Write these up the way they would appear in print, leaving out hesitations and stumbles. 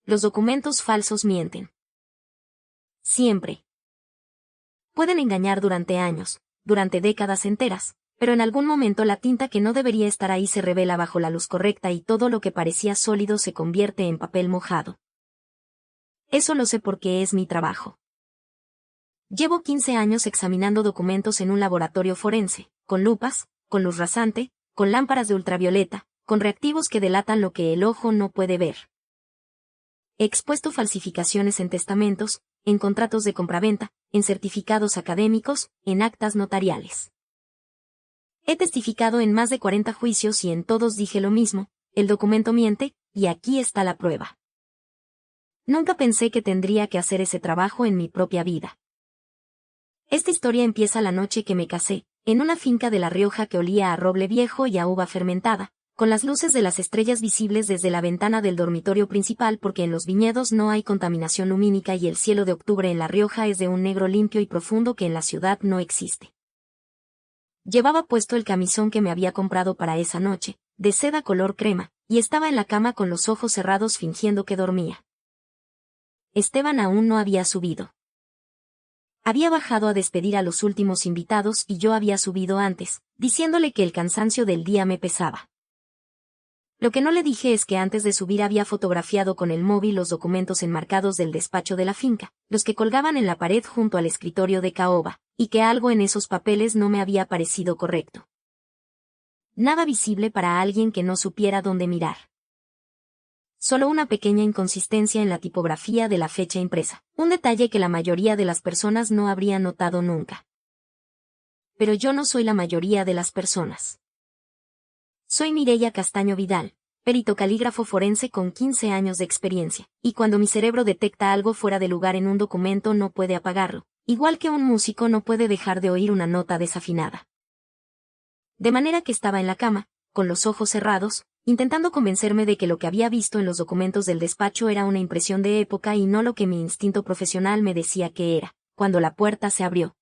Los documentos falsos mienten. Siempre. Pueden engañar durante años, durante décadas enteras, pero en algún momento la tinta que no debería estar ahí se revela bajo la luz correcta y todo lo que parecía sólido se convierte en papel mojado. Eso lo sé porque es mi trabajo. Llevo 15 años examinando documentos en un laboratorio forense, con lupas, con luz rasante, con lámparas de ultravioleta, con reactivos que delatan lo que el ojo no puede ver. He expuesto falsificaciones en testamentos, en contratos de compraventa, en certificados académicos, en actas notariales. He testificado en más de 40 juicios y en todos dije lo mismo: el documento miente, y aquí está la prueba. Nunca pensé que tendría que hacer ese trabajo en mi propia vida. Esta historia empieza la noche que me casé, en una finca de La Rioja que olía a roble viejo y a uva fermentada, con las luces de las estrellas visibles desde la ventana del dormitorio principal porque en los viñedos no hay contaminación lumínica y el cielo de octubre en La Rioja es de un negro limpio y profundo que en la ciudad no existe. Llevaba puesto el camisón que me había comprado para esa noche, de seda color crema, y estaba en la cama con los ojos cerrados fingiendo que dormía. Esteban aún no había subido. Había bajado a despedir a los últimos invitados y yo había subido antes, diciéndole que el cansancio del día me pesaba. Lo que no le dije es que antes de subir había fotografiado con el móvil los documentos enmarcados del despacho de la finca, los que colgaban en la pared junto al escritorio de caoba, y que algo en esos papeles no me había parecido correcto. Nada visible para alguien que no supiera dónde mirar. Solo una pequeña inconsistencia en la tipografía de la fecha impresa, un detalle que la mayoría de las personas no habría notado nunca. Pero yo no soy la mayoría de las personas. Soy Mireia Castaño Vidal, perito calígrafo forense con 15 años de experiencia, y cuando mi cerebro detecta algo fuera de lugar en un documento no puede apagarlo, igual que un músico no puede dejar de oír una nota desafinada. De manera que estaba en la cama, con los ojos cerrados, intentando convencerme de que lo que había visto en los documentos del despacho era una impresión de época y no lo que mi instinto profesional me decía que era, cuando la puerta se abrió.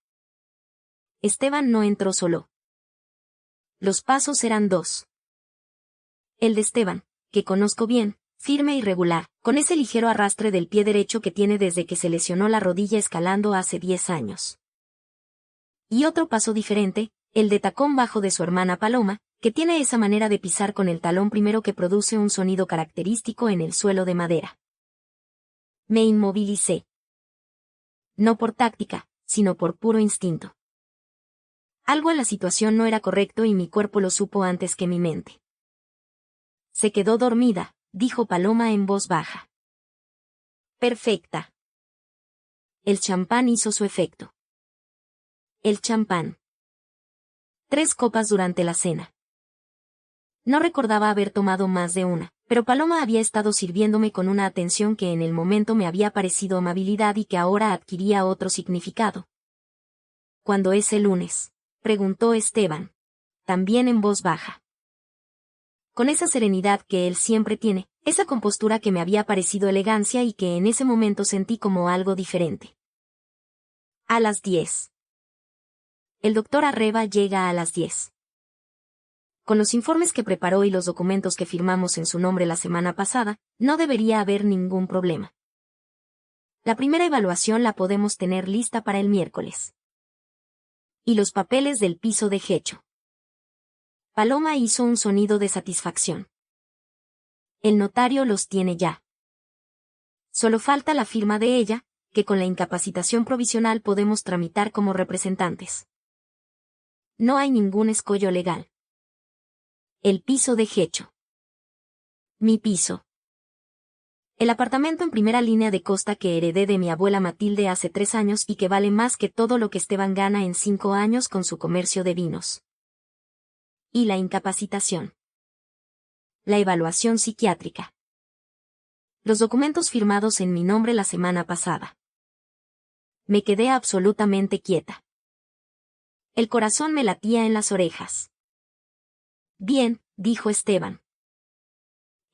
Esteban no entró solo. Los pasos eran dos. El de Esteban, que conozco bien, firme y regular, con ese ligero arrastre del pie derecho que tiene desde que se lesionó la rodilla escalando hace 10 años. Y otro paso diferente, el de tacón bajo de su hermana Paloma, que tiene esa manera de pisar con el talón primero que produce un sonido característico en el suelo de madera. Me inmovilicé. No por táctica, sino por puro instinto. Algo en la situación no era correcto y mi cuerpo lo supo antes que mi mente. Se quedó dormida, dijo Paloma en voz baja. Perfecta. El champán hizo su efecto. El champán. 3 copas durante la cena. No recordaba haber tomado más de una, pero Paloma había estado sirviéndome con una atención que en el momento me había parecido amabilidad y que ahora adquiría otro significado. ¿Cuándo es el lunes?, preguntó Esteban, también en voz baja. Con esa serenidad que él siempre tiene, esa compostura que me había parecido elegancia y que en ese momento sentí como algo diferente. A las 10. El doctor Arreba llega a las 10. Con los informes que preparó y los documentos que firmamos en su nombre la semana pasada, no debería haber ningún problema. La primera evaluación la podemos tener lista para el miércoles. Y los papeles del piso de Hecho. Paloma hizo un sonido de satisfacción. El notario los tiene ya. Solo falta la firma de ella, que con la incapacitación provisional podemos tramitar como representantes. No hay ningún escollo legal. El piso de Hecho. Mi piso. El apartamento en primera línea de costa que heredé de mi abuela Matilde hace 3 años y que vale más que todo lo que Esteban gana en 5 años con su comercio de vinos. Y la incapacitación. La evaluación psiquiátrica. Los documentos firmados en mi nombre la semana pasada. Me quedé absolutamente quieta. El corazón me latía en las orejas. Bien, dijo Esteban.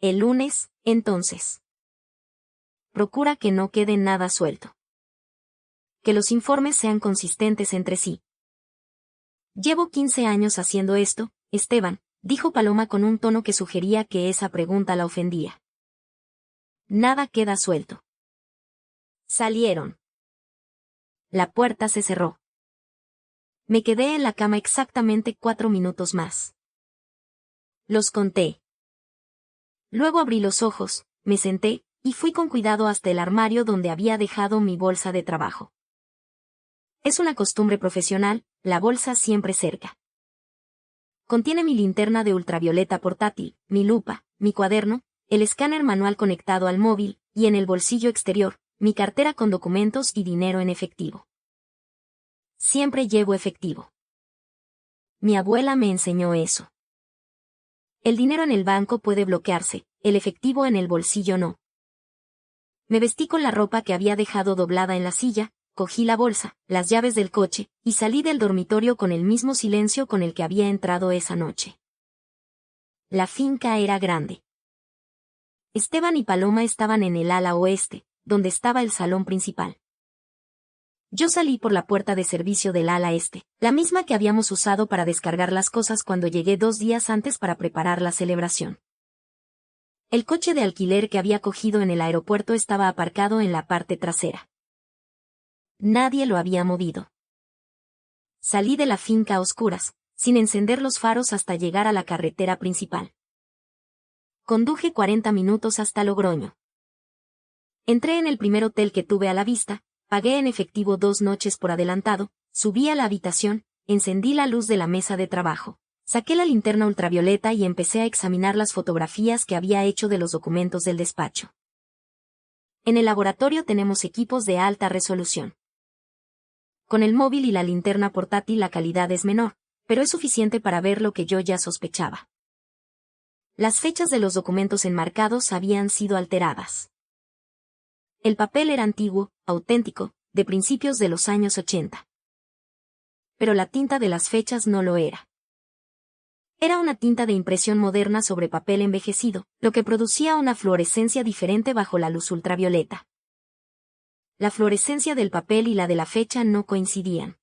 El lunes, entonces. Procura que no quede nada suelto. Que los informes sean consistentes entre sí. Llevo 15 años haciendo esto, Esteban, dijo Paloma con un tono que sugería que esa pregunta la ofendía. Nada queda suelto. Salieron. La puerta se cerró. Me quedé en la cama exactamente 4 minutos más. Los conté. Luego abrí los ojos, me senté, y fui con cuidado hasta el armario donde había dejado mi bolsa de trabajo. Es una costumbre profesional, la bolsa siempre cerca. Contiene mi linterna de ultravioleta portátil, mi lupa, mi cuaderno, el escáner manual conectado al móvil, y en el bolsillo exterior, mi cartera con documentos y dinero en efectivo. Siempre llevo efectivo. Mi abuela me enseñó eso. El dinero en el banco puede bloquearse, el efectivo en el bolsillo no. Me vestí con la ropa que había dejado doblada en la silla, cogí la bolsa, las llaves del coche, y salí del dormitorio con el mismo silencio con el que había entrado esa noche. La finca era grande. Esteban y Paloma estaban en el ala oeste, donde estaba el salón principal. Yo salí por la puerta de servicio del ala este, la misma que habíamos usado para descargar las cosas cuando llegué 2 días antes para preparar la celebración. El coche de alquiler que había cogido en el aeropuerto estaba aparcado en la parte trasera. Nadie lo había movido. Salí de la finca a oscuras, sin encender los faros hasta llegar a la carretera principal. Conduje 40 minutos hasta Logroño. Entré en el primer hotel que tuve a la vista, pagué en efectivo 2 noches por adelantado, subí a la habitación, encendí la luz de la mesa de trabajo, saqué la linterna ultravioleta y empecé a examinar las fotografías que había hecho de los documentos del despacho. En el laboratorio tenemos equipos de alta resolución. Con el móvil y la linterna portátil la calidad es menor, pero es suficiente para ver lo que yo ya sospechaba. Las fechas de los documentos enmarcados habían sido alteradas. El papel era antiguo, auténtico, de principios de los años 80. Pero la tinta de las fechas no lo era. Era una tinta de impresión moderna sobre papel envejecido, lo que producía una fluorescencia diferente bajo la luz ultravioleta. La fluorescencia del papel y la de la fecha no coincidían.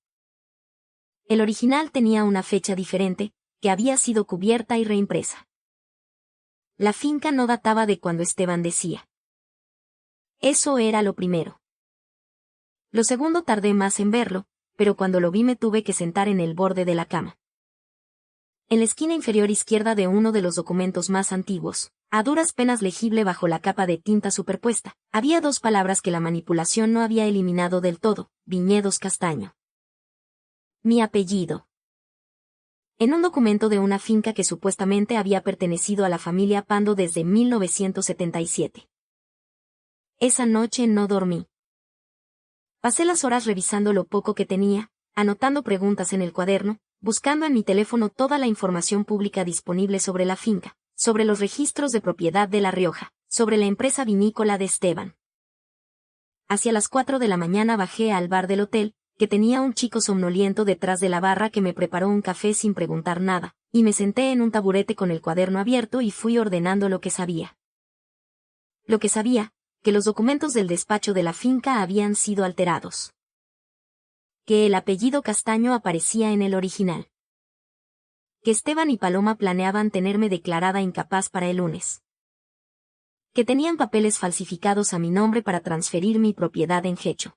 El original tenía una fecha diferente, que había sido cubierta y reimpresa. La finca no databa de cuando Esteban decía. Eso era lo primero. Lo segundo tardé más en verlo, pero cuando lo vi me tuve que sentar en el borde de la cama. En la esquina inferior izquierda de uno de los documentos más antiguos, a duras penas legible bajo la capa de tinta superpuesta, había 2 palabras que la manipulación no había eliminado del todo: Viñedos Castaño. Mi apellido. En un documento de una finca que supuestamente había pertenecido a la familia Pando desde 1977. Esa noche no dormí. Pasé las horas revisando lo poco que tenía, anotando preguntas en el cuaderno, buscando en mi teléfono toda la información pública disponible sobre la finca, sobre los registros de propiedad de La Rioja, sobre la empresa vinícola de Esteban. Hacia las 4 de la mañana bajé al bar del hotel, que tenía un chico somnoliento detrás de la barra que me preparó un café sin preguntar nada, y me senté en un taburete con el cuaderno abierto y fui ordenando lo que sabía. Lo que sabía, que los documentos del despacho de la finca habían sido alterados. Que el apellido Castaño aparecía en el original. Que Esteban y Paloma planeaban tenerme declarada incapaz para el lunes. Que tenían papeles falsificados a mi nombre para transferir mi propiedad en Gecho.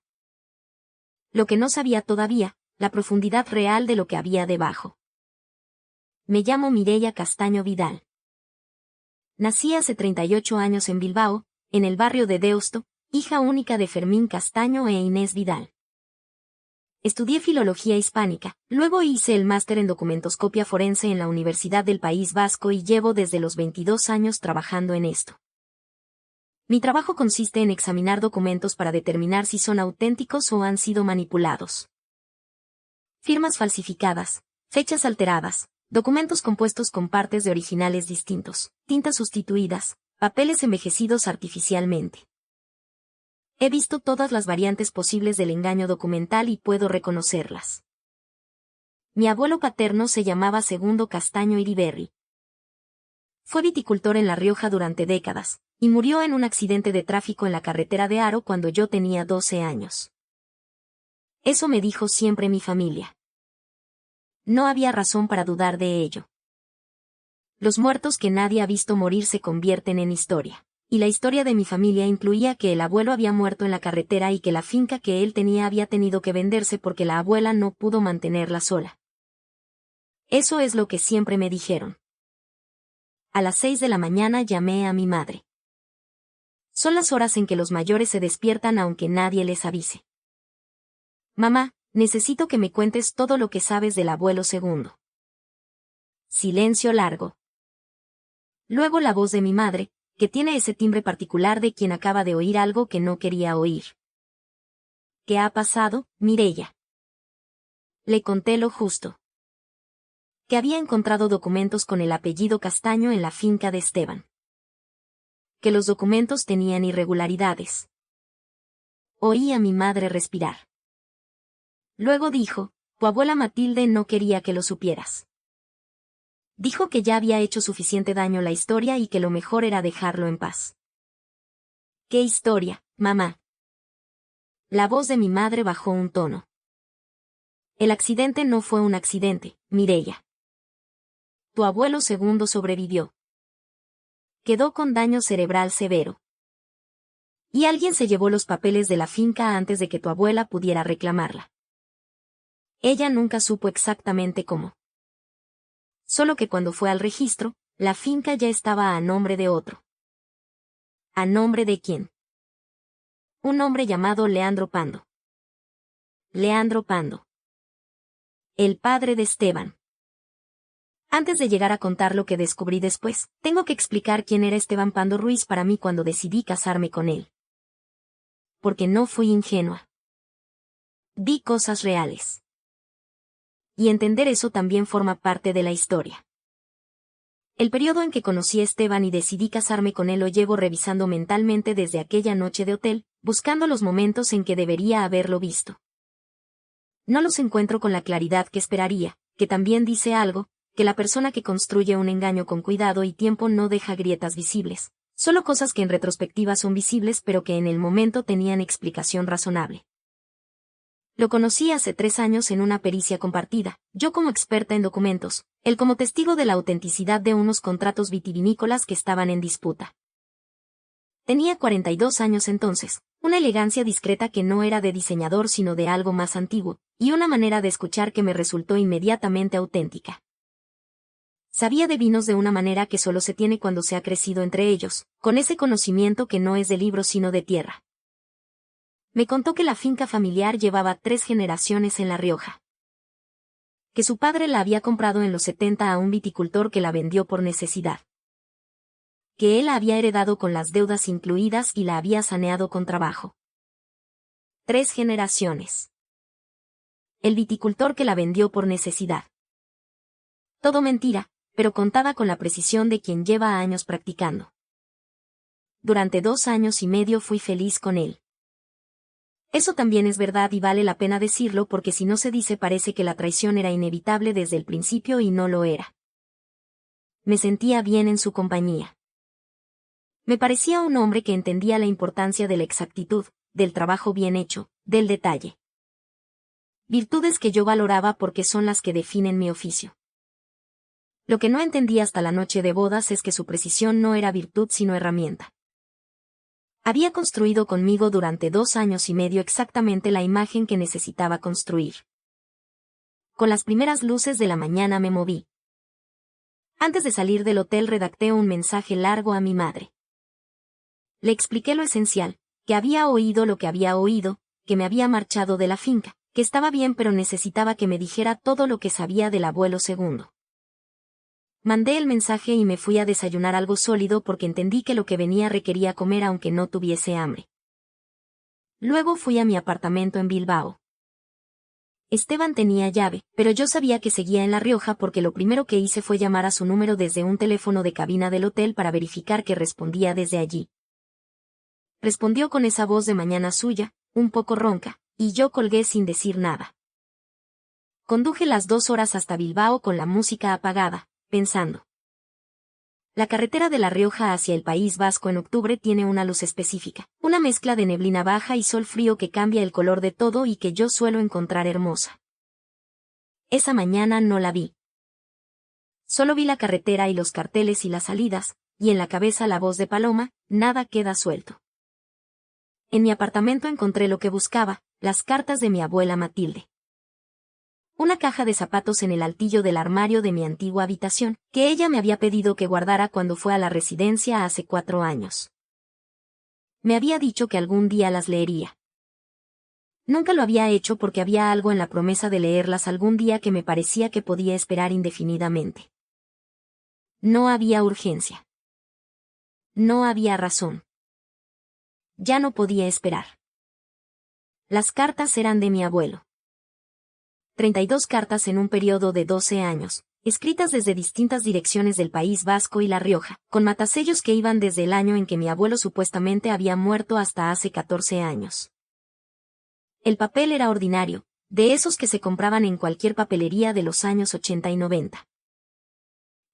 Lo que no sabía todavía, la profundidad real de lo que había debajo. Me llamo Mireia Castaño Vidal. Nací hace 38 años en Bilbao, en el barrio de Deusto, hija única de Fermín Castaño e Inés Vidal. Estudié Filología Hispánica, luego hice el máster en Documentoscopia Forense en la Universidad del País Vasco y llevo desde los 22 años trabajando en esto. Mi trabajo consiste en examinar documentos para determinar si son auténticos o han sido manipulados. Firmas falsificadas, fechas alteradas, documentos compuestos con partes de originales distintos, tintas sustituidas, papeles envejecidos artificialmente. He visto todas las variantes posibles del engaño documental y puedo reconocerlas. Mi abuelo paterno se llamaba Segundo Castaño Iriberri. Fue viticultor en La Rioja durante décadas, y murió en un accidente de tráfico en la carretera de Haro cuando yo tenía 12 años. Eso me dijo siempre mi familia. No había razón para dudar de ello. Los muertos que nadie ha visto morir se convierten en historia. Y la historia de mi familia incluía que el abuelo había muerto en la carretera y que la finca que él tenía había tenido que venderse porque la abuela no pudo mantenerla sola. Eso es lo que siempre me dijeron. A las 6 de la mañana llamé a mi madre. Son las horas en que los mayores se despiertan aunque nadie les avise. Mamá, necesito que me cuentes todo lo que sabes del abuelo segundo. Silencio largo. Luego la voz de mi madre, que tiene ese timbre particular de quien acaba de oír algo que no quería oír. ¿Qué ha pasado, Mireya? Le conté lo justo. Que había encontrado documentos con el apellido Castaño en la finca de Esteban. Que los documentos tenían irregularidades. Oí a mi madre respirar. Luego dijo, tu abuela Matilde no quería que lo supieras. Dijo que ya había hecho suficiente daño la historia y que lo mejor era dejarlo en paz. ¿Qué historia, mamá? La voz de mi madre bajó un tono. El accidente no fue un accidente, Mireya. Tu abuelo segundo sobrevivió. Quedó con daño cerebral severo. Y alguien se llevó los papeles de la finca antes de que tu abuela pudiera reclamarla. Ella nunca supo exactamente cómo. Solo que cuando fue al registro, la finca ya estaba a nombre de otro. ¿A nombre de quién? Un hombre llamado Leandro Pando. Leandro Pando. El padre de Esteban. Antes de llegar a contar lo que descubrí después, tengo que explicar quién era Esteban Pando Ruiz para mí cuando decidí casarme con él. Porque no fui ingenua. Vi cosas reales. Y entender eso también forma parte de la historia. El periodo en que conocí a Esteban y decidí casarme con él lo llevo revisando mentalmente desde aquella noche de hotel, buscando los momentos en que debería haberlo visto. No los encuentro con la claridad que esperaría, que también dice algo, que la persona que construye un engaño con cuidado y tiempo no deja grietas visibles, solo cosas que en retrospectiva son visibles pero que en el momento tenían explicación razonable. Lo conocí hace 3 años en una pericia compartida, yo como experta en documentos, él como testigo de la autenticidad de unos contratos vitivinícolas que estaban en disputa. Tenía 42 años entonces, una elegancia discreta que no era de diseñador sino de algo más antiguo, y una manera de escuchar que me resultó inmediatamente auténtica. Sabía de vinos de una manera que solo se tiene cuando se ha crecido entre ellos, con ese conocimiento que no es de libro sino de tierra. Me contó que la finca familiar llevaba 3 generaciones en La Rioja. Que su padre la había comprado en los 70 a un viticultor que la vendió por necesidad. Que él la había heredado con las deudas incluidas y la había saneado con trabajo. 3 generaciones. El viticultor que la vendió por necesidad. Todo mentira, pero contada con la precisión de quien lleva años practicando. Durante 2 años y medio fui feliz con él. Eso también es verdad y vale la pena decirlo porque si no se dice parece que la traición era inevitable desde el principio y no lo era. Me sentía bien en su compañía. Me parecía un hombre que entendía la importancia de la exactitud, del trabajo bien hecho, del detalle. Virtudes que yo valoraba porque son las que definen mi oficio. Lo que no entendí hasta la noche de bodas es que su precisión no era virtud sino herramienta. Había construido conmigo durante 2 años y medio exactamente la imagen que necesitaba construir. Con las primeras luces de la mañana me moví. Antes de salir del hotel redacté un mensaje largo a mi madre. Le expliqué lo esencial, que había oído lo que había oído, que me había marchado de la finca, que estaba bien pero necesitaba que me dijera todo lo que sabía del abuelo segundo. Mandé el mensaje y me fui a desayunar algo sólido porque entendí que lo que venía requería comer aunque no tuviese hambre. Luego fui a mi apartamento en Bilbao. Esteban tenía llave, pero yo sabía que seguía en La Rioja porque lo primero que hice fue llamar a su número desde un teléfono de cabina del hotel para verificar que respondía desde allí. Respondió con esa voz de mañana suya, un poco ronca, y yo colgué sin decir nada. Conduje las 2 horas hasta Bilbao con la música apagada, pensando. La carretera de La Rioja hacia el País Vasco en octubre tiene una luz específica, una mezcla de neblina baja y sol frío que cambia el color de todo y que yo suelo encontrar hermosa. Esa mañana no la vi. Solo vi la carretera y los carteles y las salidas, y en la cabeza la voz de Paloma, nada queda suelto. En mi apartamento encontré lo que buscaba, las cartas de mi abuela Matilde. Una caja de zapatos en el altillo del armario de mi antigua habitación, que ella me había pedido que guardara cuando fue a la residencia hace 4 años. Me había dicho que algún día las leería. Nunca lo había hecho porque había algo en la promesa de leerlas algún día que me parecía que podía esperar indefinidamente. No había urgencia. No había razón. Ya no podía esperar. Las cartas eran de mi abuelo. 32 cartas en un periodo de 12 años, escritas desde distintas direcciones del País Vasco y La Rioja, con matasellos que iban desde el año en que mi abuelo supuestamente había muerto hasta hace 14 años. El papel era ordinario, de esos que se compraban en cualquier papelería de los años 80 y 90.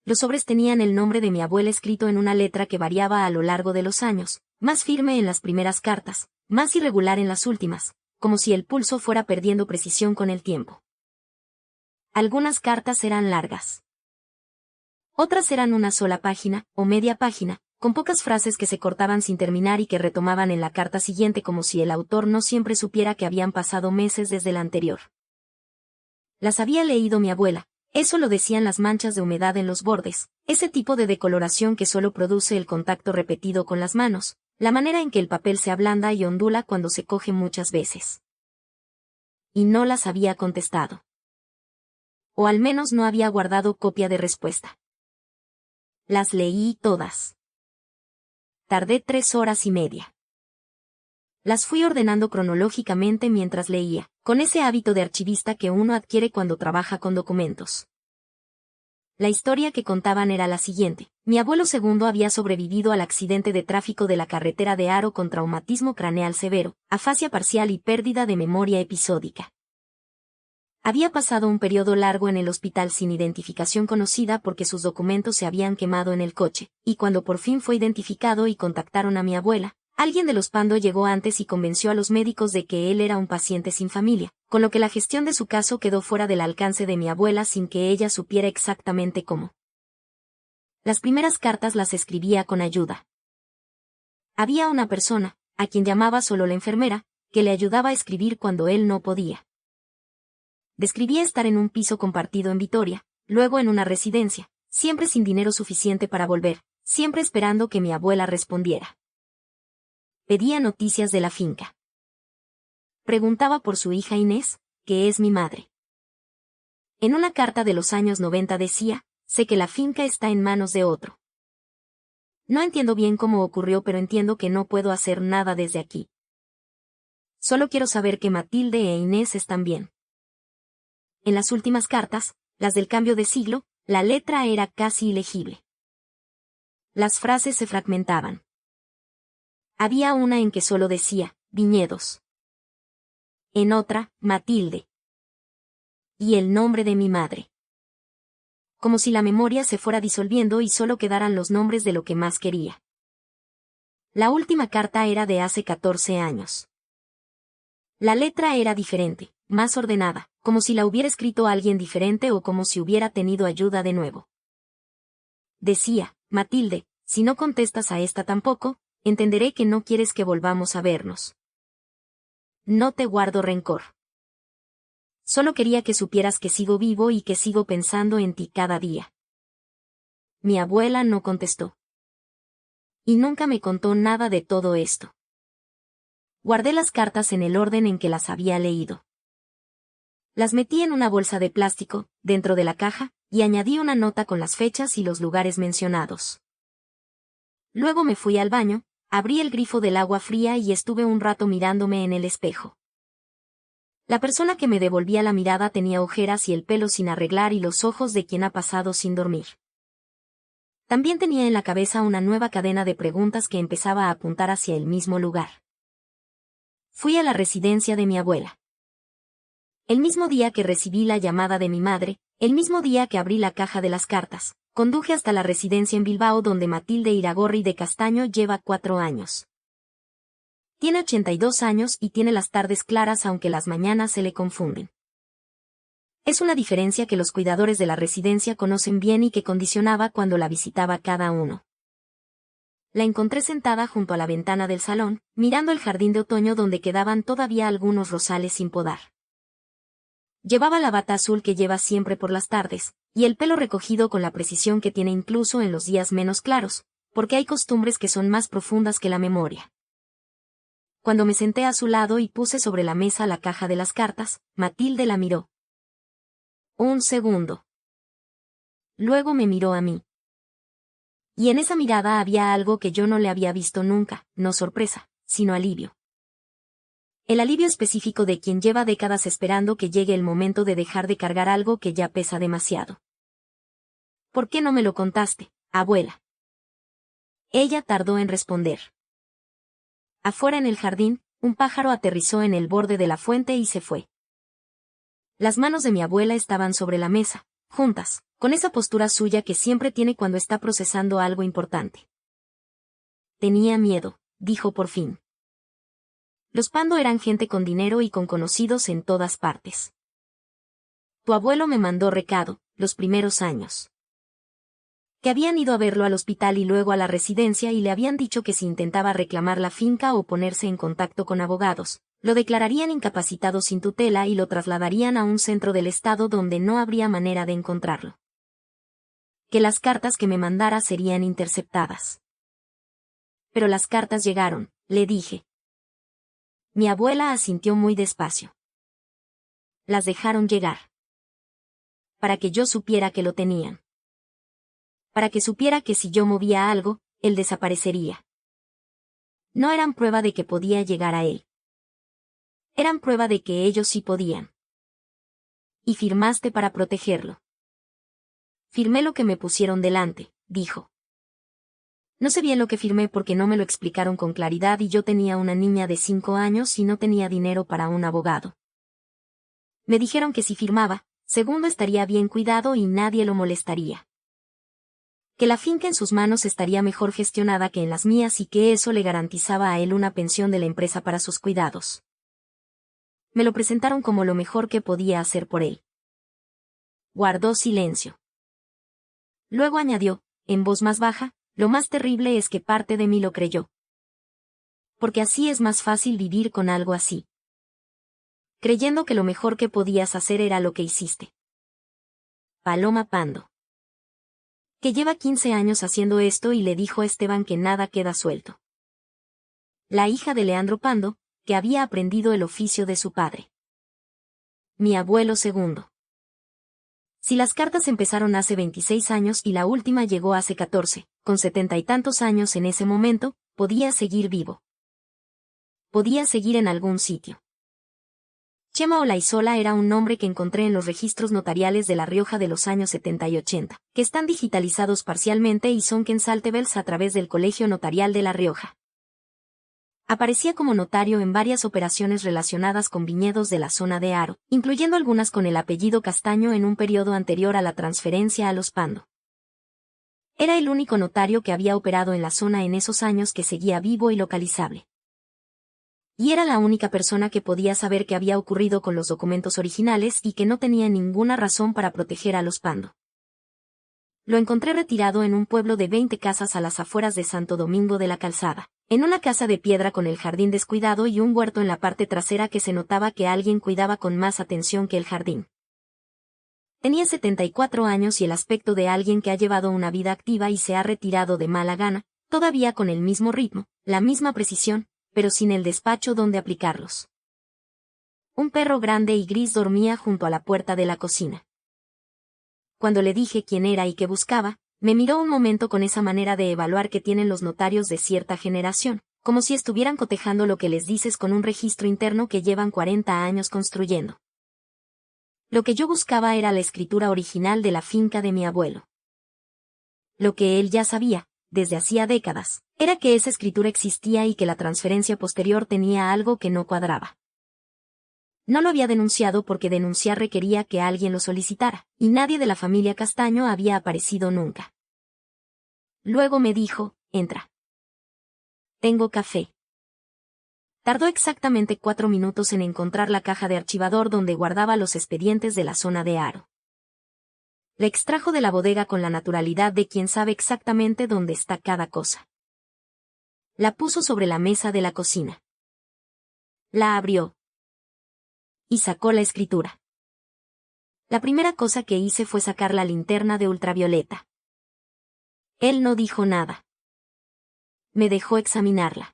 Los sobres tenían el nombre de mi abuela escrito en una letra que variaba a lo largo de los años, más firme en las primeras cartas, más irregular en las últimas, como si el pulso fuera perdiendo precisión con el tiempo. Algunas cartas eran largas. Otras eran una sola página, o media página, con pocas frases que se cortaban sin terminar y que retomaban en la carta siguiente como si el autor no siempre supiera que habían pasado meses desde la anterior. Las había leído mi abuela, eso lo decían las manchas de humedad en los bordes, ese tipo de decoloración que solo produce el contacto repetido con las manos, la manera en que el papel se ablanda y ondula cuando se coge muchas veces. Y no las había contestado. O al menos no había guardado copia de respuesta. Las leí todas. Tardé 3 horas y media. Las fui ordenando cronológicamente mientras leía, con ese hábito de archivista que uno adquiere cuando trabaja con documentos. La historia que contaban era la siguiente. Mi abuelo segundo había sobrevivido al accidente de tráfico de la carretera de Haro con traumatismo craneal severo, afasia parcial y pérdida de memoria episódica. Había pasado un periodo largo en el hospital sin identificación conocida porque sus documentos se habían quemado en el coche, y cuando por fin fue identificado y contactaron a mi abuela, alguien de los Pando llegó antes y convenció a los médicos de que él era un paciente sin familia, con lo que la gestión de su caso quedó fuera del alcance de mi abuela sin que ella supiera exactamente cómo. Las primeras cartas las escribía con ayuda. Había una persona, a quien llamaba solo la enfermera, que le ayudaba a escribir cuando él no podía. Describía estar en un piso compartido en Vitoria, luego en una residencia, siempre sin dinero suficiente para volver, siempre esperando que mi abuela respondiera. Pedía noticias de la finca. Preguntaba por su hija Inés, que es mi madre. En una carta de los años 90 decía, sé que la finca está en manos de otro. No entiendo bien cómo ocurrió, pero entiendo que no puedo hacer nada desde aquí. Solo quiero saber que Matilde e Inés están bien. En las últimas cartas, las del cambio de siglo, la letra era casi ilegible. Las frases se fragmentaban. Había una en que solo decía, viñedos. En otra, Matilde. Y el nombre de mi madre. Como si la memoria se fuera disolviendo y solo quedaran los nombres de lo que más quería. La última carta era de hace 14 años. La letra era diferente, más ordenada, como si la hubiera escrito alguien diferente o como si hubiera tenido ayuda de nuevo. Decía, Matilde, si no contestas a esta tampoco, entenderé que no quieres que volvamos a vernos. No te guardo rencor. Solo quería que supieras que sigo vivo y que sigo pensando en ti cada día. Mi abuela no contestó. Y nunca me contó nada de todo esto. Guardé las cartas en el orden en que las había leído. Las metí en una bolsa de plástico, dentro de la caja, y añadí una nota con las fechas y los lugares mencionados. Luego me fui al baño, abrí el grifo del agua fría y estuve un rato mirándome en el espejo. La persona que me devolvía la mirada tenía ojeras y el pelo sin arreglar y los ojos de quien ha pasado sin dormir. También tenía en la cabeza una nueva cadena de preguntas que empezaba a apuntar hacia el mismo lugar. Fui a la residencia de mi abuela. El mismo día que recibí la llamada de mi madre, el mismo día que abrí la caja de las cartas, conduje hasta la residencia en Bilbao donde Matilde Iragorri de Castaño lleva 4 años. Tiene 82 años y tiene las tardes claras aunque las mañanas se le confunden. Es una diferencia que los cuidadores de la residencia conocen bien y que condicionaba cuando la visitaba cada uno. La encontré sentada junto a la ventana del salón, mirando el jardín de otoño donde quedaban todavía algunos rosales sin podar. Llevaba la bata azul que lleva siempre por las tardes, y el pelo recogido con la precisión que tiene incluso en los días menos claros, porque hay costumbres que son más profundas que la memoria. Cuando me senté a su lado y puse sobre la mesa la caja de las cartas, Matilde la miró. Un segundo. Luego me miró a mí. Y en esa mirada había algo que yo no le había visto nunca, no sorpresa, sino alivio. El alivio específico de quien lleva décadas esperando que llegue el momento de dejar de cargar algo que ya pesa demasiado. ¿Por qué no me lo contaste, abuela? Ella tardó en responder. Afuera en el jardín, un pájaro aterrizó en el borde de la fuente y se fue. Las manos de mi abuela estaban sobre la mesa, juntas, con esa postura suya que siempre tiene cuando está procesando algo importante. Tenía miedo, dijo por fin. Los Pando eran gente con dinero y con conocidos en todas partes. Tu abuelo me mandó recado, los primeros años. Que habían ido a verlo al hospital y luego a la residencia y le habían dicho que si intentaba reclamar la finca o ponerse en contacto con abogados, lo declararían incapacitado sin tutela y lo trasladarían a un centro del estado donde no habría manera de encontrarlo. Que las cartas que me mandara serían interceptadas. Pero las cartas llegaron, le dije. Mi abuela asintió muy despacio. Las dejaron llegar. Para que yo supiera que lo tenían. Para que supiera que si yo movía algo, él desaparecería. No eran prueba de que podía llegar a él. Eran prueba de que ellos sí podían. Y firmaste para protegerlo. Firmé lo que me pusieron delante, dijo. No sé bien lo que firmé porque no me lo explicaron con claridad y yo tenía una niña de 5 años y no tenía dinero para un abogado. Me dijeron que si firmaba, segundo estaría bien cuidado y nadie lo molestaría. Que la finca en sus manos estaría mejor gestionada que en las mías y que eso le garantizaba a él una pensión de la empresa para sus cuidados. Me lo presentaron como lo mejor que podía hacer por él. Guardó silencio. Luego añadió, en voz más baja, lo más terrible es que parte de mí lo creyó. Porque así es más fácil vivir con algo así. Creyendo que lo mejor que podías hacer era lo que hiciste. Paloma Pando. Que lleva 15 años haciendo esto y le dijo a Esteban que nada queda suelto. La hija de Leandro Pando, que había aprendido el oficio de su padre. Mi abuelo segundo. Si las cartas empezaron hace 26 años y la última llegó hace 14, con 70 y tantos años en ese momento, podía seguir vivo. Podía seguir en algún sitio. Chema Olaizola era un nombre que encontré en los registros notariales de La Rioja de los años 70 y 80, que están digitalizados parcialmente y son Quensaltebels a través del Colegio Notarial de La Rioja. Aparecía como notario en varias operaciones relacionadas con viñedos de la zona de Haro, incluyendo algunas con el apellido Castaño en un periodo anterior a la transferencia a los Pando. Era el único notario que había operado en la zona en esos años que seguía vivo y localizable. Y era la única persona que podía saber qué había ocurrido con los documentos originales y que no tenía ninguna razón para proteger a los Pando. Lo encontré retirado en un pueblo de 20 casas a las afueras de Santo Domingo de la Calzada, en una casa de piedra con el jardín descuidado y un huerto en la parte trasera que se notaba que alguien cuidaba con más atención que el jardín. Tenía 74 años y el aspecto de alguien que ha llevado una vida activa y se ha retirado de mala gana, todavía con el mismo ritmo, la misma precisión, pero sin el despacho donde aplicarlos. Un perro grande y gris dormía junto a la puerta de la cocina. Cuando le dije quién era y qué buscaba, me miró un momento con esa manera de evaluar que tienen los notarios de cierta generación, como si estuvieran cotejando lo que les dices con un registro interno que llevan 40 años construyendo. Lo que yo buscaba era la escritura original de la finca de mi abuelo. Lo que él ya sabía, desde hacía décadas, era que esa escritura existía y que la transferencia posterior tenía algo que no cuadraba. No lo había denunciado porque denunciar requería que alguien lo solicitara, y nadie de la familia Castaño había aparecido nunca. Luego me dijo, entra. Tengo café. Tardó exactamente 4 minutos en encontrar la caja de archivador donde guardaba los expedientes de la zona de Haro. La extrajo de la bodega con la naturalidad de quien sabe exactamente dónde está cada cosa. La puso sobre la mesa de la cocina. La abrió. Y sacó la escritura. La primera cosa que hice fue sacar la linterna de ultravioleta. Él no dijo nada. Me dejó examinarla.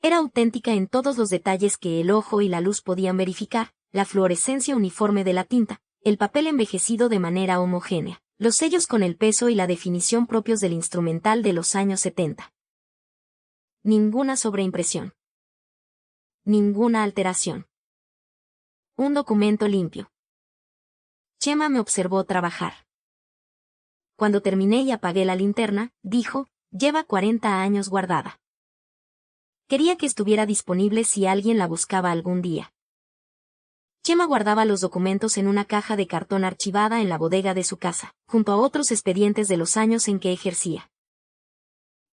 Era auténtica en todos los detalles que el ojo y la luz podían verificar, la fluorescencia uniforme de la tinta, el papel envejecido de manera homogénea, los sellos con el peso y la definición propios del instrumental de los años 70. Ninguna sobreimpresión. Ninguna alteración. Un documento limpio. Chema me observó trabajar. Cuando terminé y apagué la linterna, dijo, lleva 40 años guardada. Quería que estuviera disponible si alguien la buscaba algún día. Chema guardaba los documentos en una caja de cartón archivada en la bodega de su casa, junto a otros expedientes de los años en que ejercía.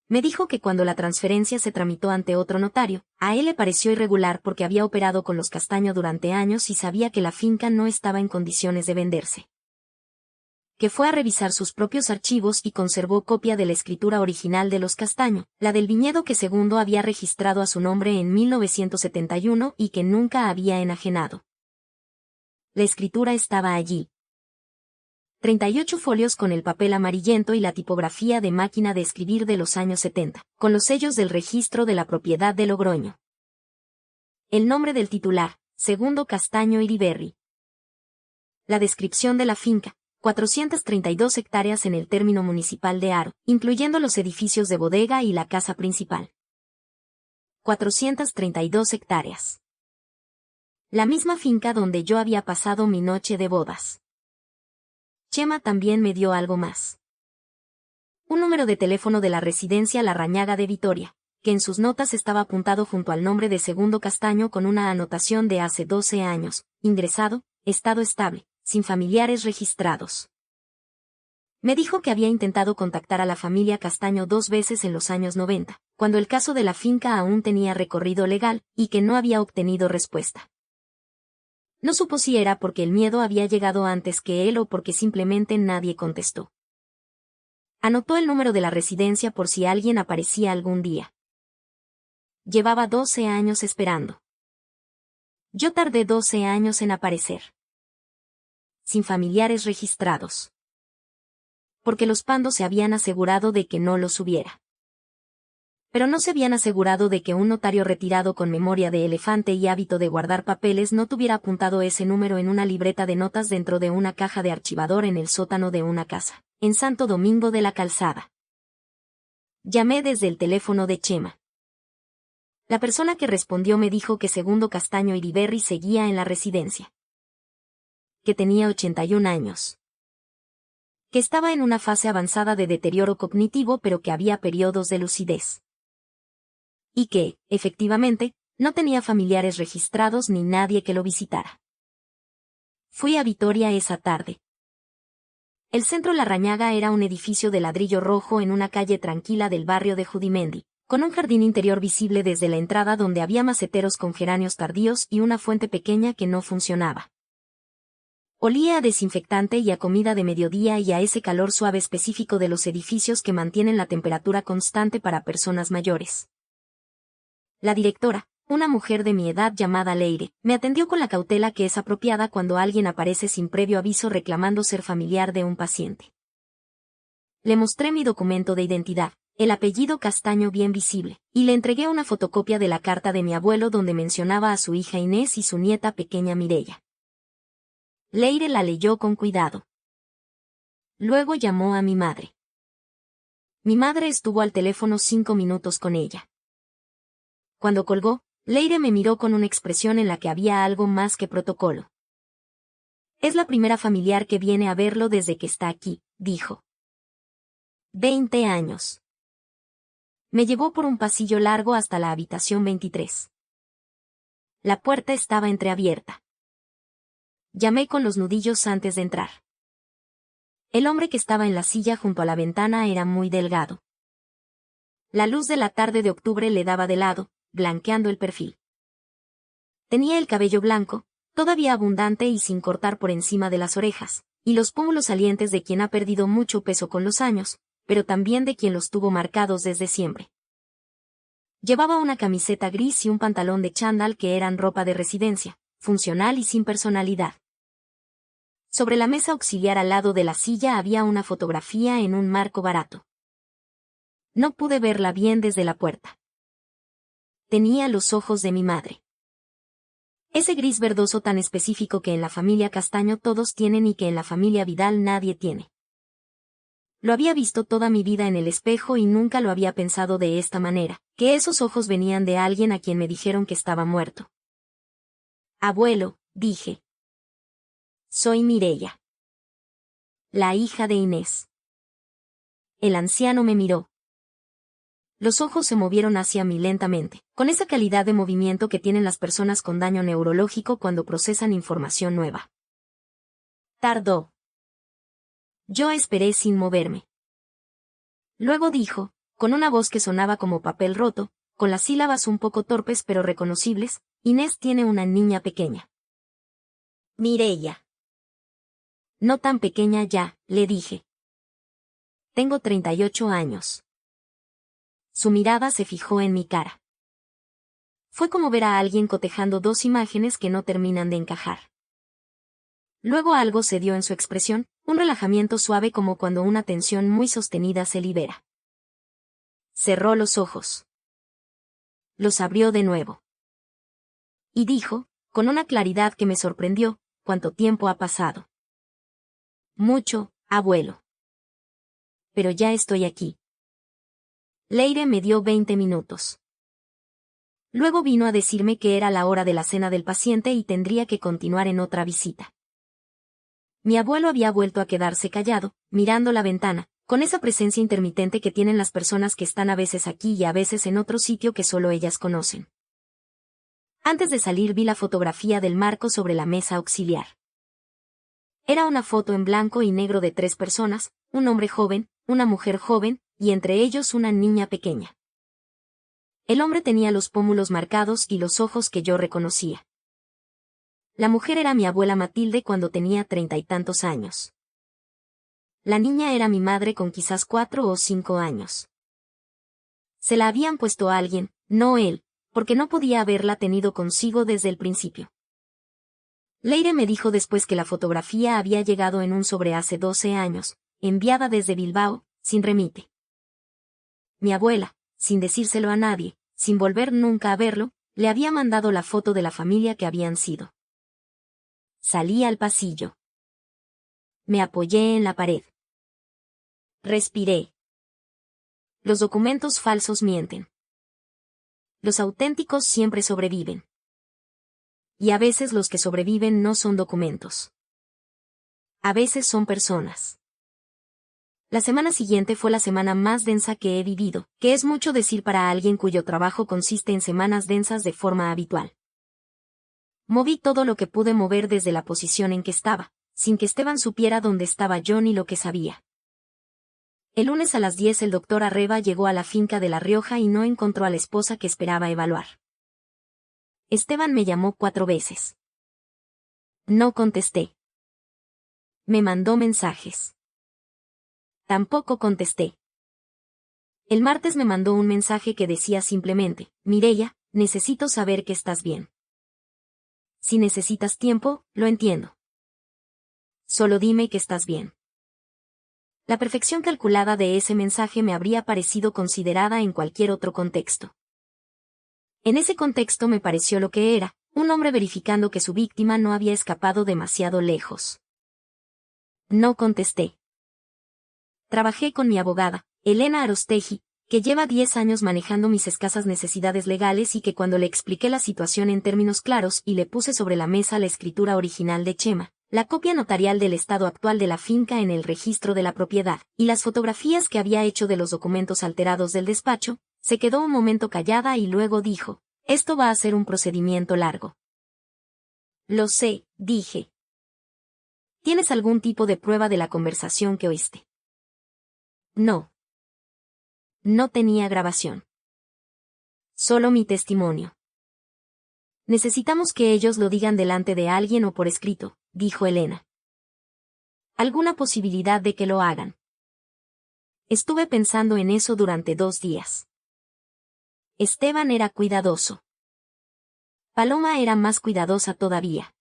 Me dijo que cuando la transferencia se tramitó ante otro notario, a él le pareció irregular porque había operado con los Castaño durante años y sabía que la finca no estaba en condiciones de venderse. Que fue a revisar sus propios archivos y conservó copia de la escritura original de los Castaño, la del viñedo que Segundo había registrado a su nombre en 1971 y que nunca había enajenado. La escritura estaba allí. 38 folios con el papel amarillento y la tipografía de máquina de escribir de los años 70, con los sellos del registro de la propiedad de Logroño. El nombre del titular, Segundo Castaño Iriberri. La descripción de la finca, 432 hectáreas en el término municipal de Haro, incluyendo los edificios de bodega y la casa principal. 432 hectáreas. La misma finca donde yo había pasado mi noche de bodas. Chema también me dio algo más. Un número de teléfono de la residencia Larrañaga de Vitoria, que en sus notas estaba apuntado junto al nombre de Segundo Castaño con una anotación de hace 12 años, ingresado, estado estable, sin familiares registrados. Me dijo que había intentado contactar a la familia Castaño 2 veces en los años 90, cuando el caso de la finca aún tenía recorrido legal, y que no había obtenido respuesta. No supo si era porque el miedo había llegado antes que él o porque simplemente nadie contestó. Anotó el número de la residencia por si alguien aparecía algún día. Llevaba 12 años esperando. Yo tardé 12 años en aparecer. Sin familiares registrados. Porque los Pandos se habían asegurado de que no los hubiera. Pero no se habían asegurado de que un notario retirado con memoria de elefante y hábito de guardar papeles no tuviera apuntado ese número en una libreta de notas dentro de una caja de archivador en el sótano de una casa, en Santo Domingo de la Calzada. Llamé desde el teléfono de Chema. La persona que respondió me dijo que Segundo Castaño Iriberri seguía en la residencia. Que tenía 81 años. Que estaba en una fase avanzada de deterioro cognitivo pero que había periodos de lucidez. Y que, efectivamente, no tenía familiares registrados ni nadie que lo visitara. Fui a Vitoria esa tarde. El Centro Larrañaga era un edificio de ladrillo rojo en una calle tranquila del barrio de Judimendi, con un jardín interior visible desde la entrada donde había maceteros con geranios tardíos y una fuente pequeña que no funcionaba. Olía a desinfectante y a comida de mediodía y a ese calor suave específico de los edificios que mantienen la temperatura constante para personas mayores. La directora, una mujer de mi edad llamada Leire, me atendió con la cautela que es apropiada cuando alguien aparece sin previo aviso reclamando ser familiar de un paciente. Le mostré mi documento de identidad, el apellido Castaño bien visible, y le entregué una fotocopia de la carta de mi abuelo donde mencionaba a su hija Inés y su nieta pequeña Mireya. Leire la leyó con cuidado. Luego llamó a mi madre. Mi madre estuvo al teléfono 5 minutos con ella. Cuando colgó, Leire me miró con una expresión en la que había algo más que protocolo. Es la primera familiar que viene a verlo desde que está aquí, dijo. 20 años. Me llevó por un pasillo largo hasta la habitación 23. La puerta estaba entreabierta. Llamé con los nudillos antes de entrar. El hombre que estaba en la silla junto a la ventana era muy delgado. La luz de la tarde de octubre le daba de lado, blanqueando el perfil. Tenía el cabello blanco, todavía abundante y sin cortar por encima de las orejas, y los pómulos salientes de quien ha perdido mucho peso con los años, pero también de quien los tuvo marcados desde siempre. Llevaba una camiseta gris y un pantalón de chándal que eran ropa de residencia, funcional y sin personalidad. Sobre la mesa auxiliar al lado de la silla había una fotografía en un marco barato. No pude verla bien desde la puerta. Tenía los ojos de mi madre. Ese gris verdoso tan específico que en la familia Castaño todos tienen y que en la familia Vidal nadie tiene. Lo había visto toda mi vida en el espejo y nunca lo había pensado de esta manera, que esos ojos venían de alguien a quien me dijeron que estaba muerto. Abuelo, dije. Soy Mireia. La hija de Inés. El anciano me miró. Los ojos se movieron hacia mí lentamente, con esa calidad de movimiento que tienen las personas con daño neurológico cuando procesan información nueva. Tardó. Yo esperé sin moverme. Luego dijo, con una voz que sonaba como papel roto, con las sílabas un poco torpes pero reconocibles, Inés tiene una niña pequeña. Mireia. No tan pequeña ya, le dije. Tengo 38 años. Su mirada se fijó en mi cara. Fue como ver a alguien cotejando dos imágenes que no terminan de encajar. Luego algo se dio en su expresión, un relajamiento suave como cuando una tensión muy sostenida se libera. Cerró los ojos. Los abrió de nuevo. Y dijo, con una claridad que me sorprendió, ¿cuánto tiempo ha pasado? Mucho, abuelo. Pero ya estoy aquí. Leire me dio 20 minutos. Luego vino a decirme que era la hora de la cena del paciente y tendría que continuar en otra visita. Mi abuelo había vuelto a quedarse callado, mirando la ventana, con esa presencia intermitente que tienen las personas que están a veces aquí y a veces en otro sitio que solo ellas conocen. Antes de salir vi la fotografía del marco sobre la mesa auxiliar. Era una foto en blanco y negro de 3 personas, un hombre joven, una mujer joven, y entre ellos una niña pequeña. El hombre tenía los pómulos marcados y los ojos que yo reconocía. La mujer era mi abuela Matilde cuando tenía 30 y tantos años. La niña era mi madre con quizás 4 o 5 años. Se la habían puesto a alguien, no él, porque no podía haberla tenido consigo desde el principio. Leire me dijo después que la fotografía había llegado en un sobre hace 12 años, enviada desde Bilbao, sin remite. Mi abuela, sin decírselo a nadie, sin volver nunca a verlo, le había mandado la foto de la familia que habían sido. Salí al pasillo. Me apoyé en la pared. Respiré. Los documentos falsos mienten. Los auténticos siempre sobreviven. Y a veces los que sobreviven no son documentos. A veces son personas. La semana siguiente fue la semana más densa que he vivido, que es mucho decir para alguien cuyo trabajo consiste en semanas densas de forma habitual. Moví todo lo que pude mover desde la posición en que estaba, sin que Esteban supiera dónde estaba yo ni lo que sabía. El lunes a las 10 el doctor Arreba llegó a la finca de La Rioja y no encontró a la esposa que esperaba evaluar. Esteban me llamó 4 veces. No contesté. Me mandó mensajes. Tampoco contesté. El martes me mandó un mensaje que decía simplemente, Mireia, necesito saber que estás bien. Si necesitas tiempo, lo entiendo. Solo dime que estás bien. La perfección calculada de ese mensaje me habría parecido considerada en cualquier otro contexto. En ese contexto me pareció lo que era, un hombre verificando que su víctima no había escapado demasiado lejos. No contesté. Trabajé con mi abogada, Elena Arostegui, que lleva 10 años manejando mis escasas necesidades legales y que cuando le expliqué la situación en términos claros y le puse sobre la mesa la escritura original de Chema, la copia notarial del estado actual de la finca en el registro de la propiedad, y las fotografías que había hecho de los documentos alterados del despacho, se quedó un momento callada y luego dijo, esto va a ser un procedimiento largo. Lo sé, dije. ¿Tienes algún tipo de prueba de la conversación que oíste? No. No tenía grabación. Solo mi testimonio. Necesitamos que ellos lo digan delante de alguien o por escrito, dijo Elena. ¿Alguna posibilidad de que lo hagan? Estuve pensando en eso durante 2 días. Esteban era cuidadoso. Paloma era más cuidadosa todavía.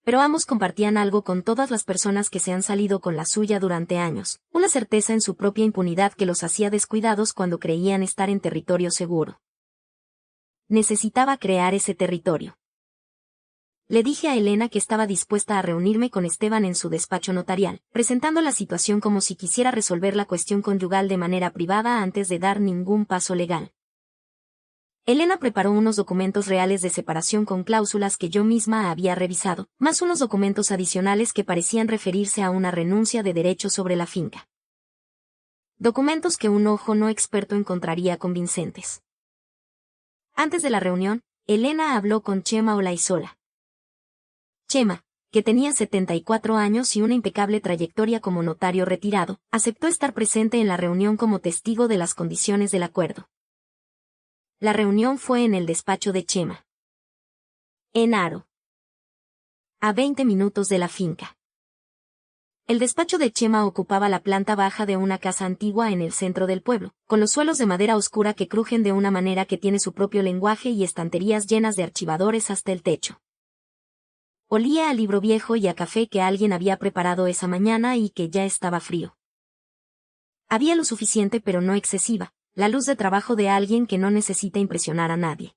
Pero ambos compartían algo con todas las personas que se han salido con la suya durante años, una certeza en su propia impunidad que los hacía descuidados cuando creían estar en territorio seguro. Necesitaba crear ese territorio. Le dije a Elena que estaba dispuesta a reunirme con Esteban en su despacho notarial, presentando la situación como si quisiera resolver la cuestión conyugal de manera privada antes de dar ningún paso legal. Elena preparó unos documentos reales de separación con cláusulas que yo misma había revisado, más unos documentos adicionales que parecían referirse a una renuncia de derechos sobre la finca. Documentos que un ojo no experto encontraría convincentes. Antes de la reunión, Elena habló con Chema Olaizola. Chema, que tenía 74 años y una impecable trayectoria como notario retirado, aceptó estar presente en la reunión como testigo de las condiciones del acuerdo. La reunión fue en el despacho de Chema. En Haro. A 20 minutos de la finca. El despacho de Chema ocupaba la planta baja de una casa antigua en el centro del pueblo, con los suelos de madera oscura que crujen de una manera que tiene su propio lenguaje y estanterías llenas de archivadores hasta el techo. Olía a libro viejo y a café que alguien había preparado esa mañana y que ya estaba frío. Había lo suficiente pero no excesiva, la luz de trabajo de alguien que no necesita impresionar a nadie.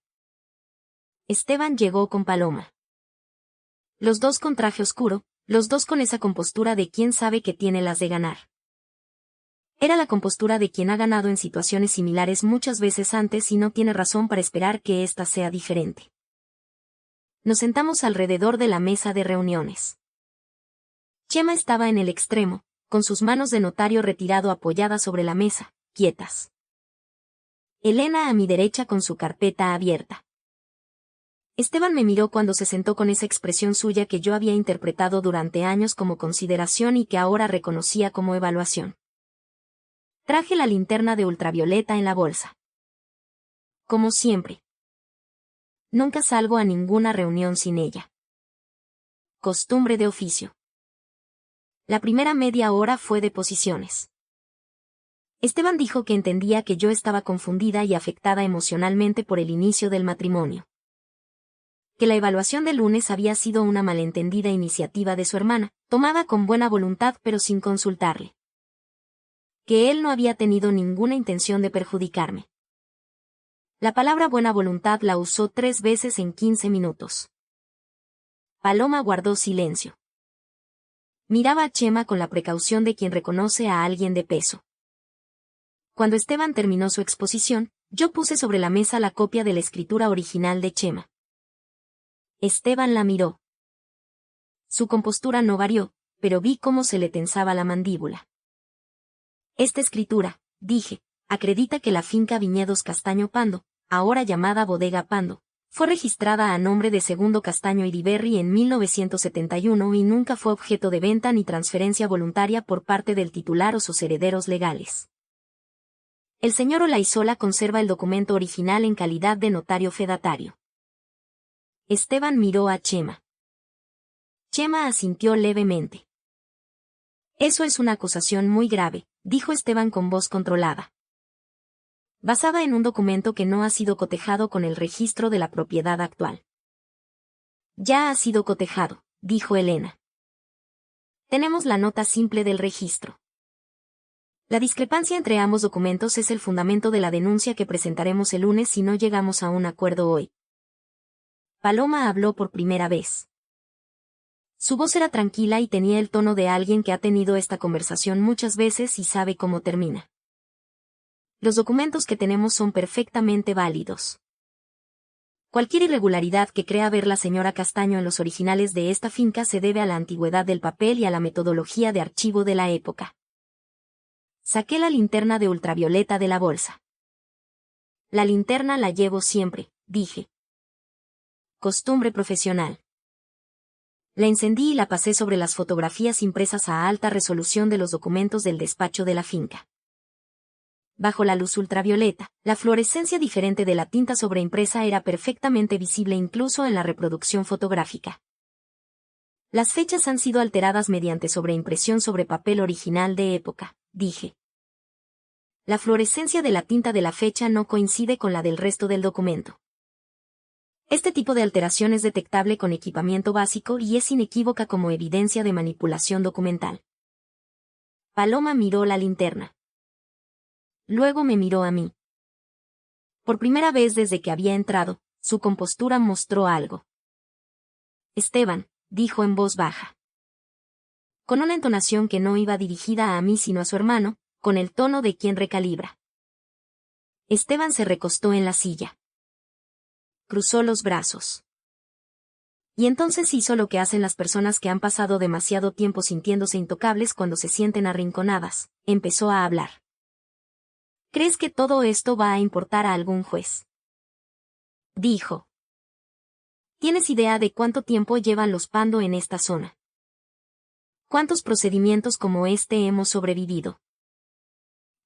Esteban llegó con Paloma. Los dos con traje oscuro, los dos con esa compostura de quien sabe que tiene las de ganar. Era la compostura de quien ha ganado en situaciones similares muchas veces antes y no tiene razón para esperar que ésta sea diferente. Nos sentamos alrededor de la mesa de reuniones. Chema estaba en el extremo, con sus manos de notario retirado apoyadas sobre la mesa, quietas. Elena a mi derecha con su carpeta abierta. Esteban me miró cuando se sentó con esa expresión suya que yo había interpretado durante años como consideración y que ahora reconocía como evaluación. Traje la linterna de ultravioleta en la bolsa. Como siempre. Nunca salgo a ninguna reunión sin ella. Costumbre de oficio. La primera media hora fue de posiciones. Esteban dijo que entendía que yo estaba confundida y afectada emocionalmente por el inicio del matrimonio. Que la evaluación del lunes había sido una malentendida iniciativa de su hermana, tomada con buena voluntad pero sin consultarle. Que él no había tenido ninguna intención de perjudicarme. La palabra buena voluntad la usó 3 veces en 15 minutos. Paloma guardó silencio. Miraba a Chema con la precaución de quien reconoce a alguien de peso. Cuando Esteban terminó su exposición, yo puse sobre la mesa la copia de la escritura original de Chema. Esteban la miró. Su compostura no varió, pero vi cómo se le tensaba la mandíbula. Esta escritura, dije, acredita que la finca Viñedos Castaño Pando, ahora llamada Bodega Pando, fue registrada a nombre de Segundo Castaño Iriberri en 1971 y nunca fue objeto de venta ni transferencia voluntaria por parte del titular o sus herederos legales. El señor Olaizola conserva el documento original en calidad de notario fedatario. Esteban miró a Chema. Chema asintió levemente. Eso es una acusación muy grave, dijo Esteban con voz controlada. Basada en un documento que no ha sido cotejado con el registro de la propiedad actual. Ya ha sido cotejado, dijo Elena. Tenemos la nota simple del registro. La discrepancia entre ambos documentos es el fundamento de la denuncia que presentaremos el lunes si no llegamos a un acuerdo hoy. Paloma habló por primera vez. Su voz era tranquila y tenía el tono de alguien que ha tenido esta conversación muchas veces y sabe cómo termina. Los documentos que tenemos son perfectamente válidos. Cualquier irregularidad que crea ver la señora Castaño en los originales de esta finca se debe a la antigüedad del papel y a la metodología de archivo de la época. Saqué la linterna de ultravioleta de la bolsa. La linterna la llevo siempre, dije. Costumbre profesional. La encendí y la pasé sobre las fotografías impresas a alta resolución de los documentos del despacho de la finca. Bajo la luz ultravioleta, la fluorescencia diferente de la tinta sobreimpresa era perfectamente visible incluso en la reproducción fotográfica. Las fechas han sido alteradas mediante sobreimpresión sobre papel original de época, dije. La fluorescencia de la tinta de la fecha no coincide con la del resto del documento. Este tipo de alteración es detectable con equipamiento básico y es inequívoca como evidencia de manipulación documental. Paloma miró la linterna. Luego me miró a mí. Por primera vez desde que había entrado, su compostura mostró algo. Esteban, dijo en voz baja. Con una entonación que no iba dirigida a mí sino a su hermano, con el tono de quien recalibra. Esteban se recostó en la silla. Cruzó los brazos. Y entonces hizo lo que hacen las personas que han pasado demasiado tiempo sintiéndose intocables cuando se sienten arrinconadas. Empezó a hablar. ¿Crees que todo esto va a importar a algún juez? Dijo. ¿Tienes idea de cuánto tiempo llevan los Pando en esta zona? ¿Cuántos procedimientos como este hemos sobrevivido?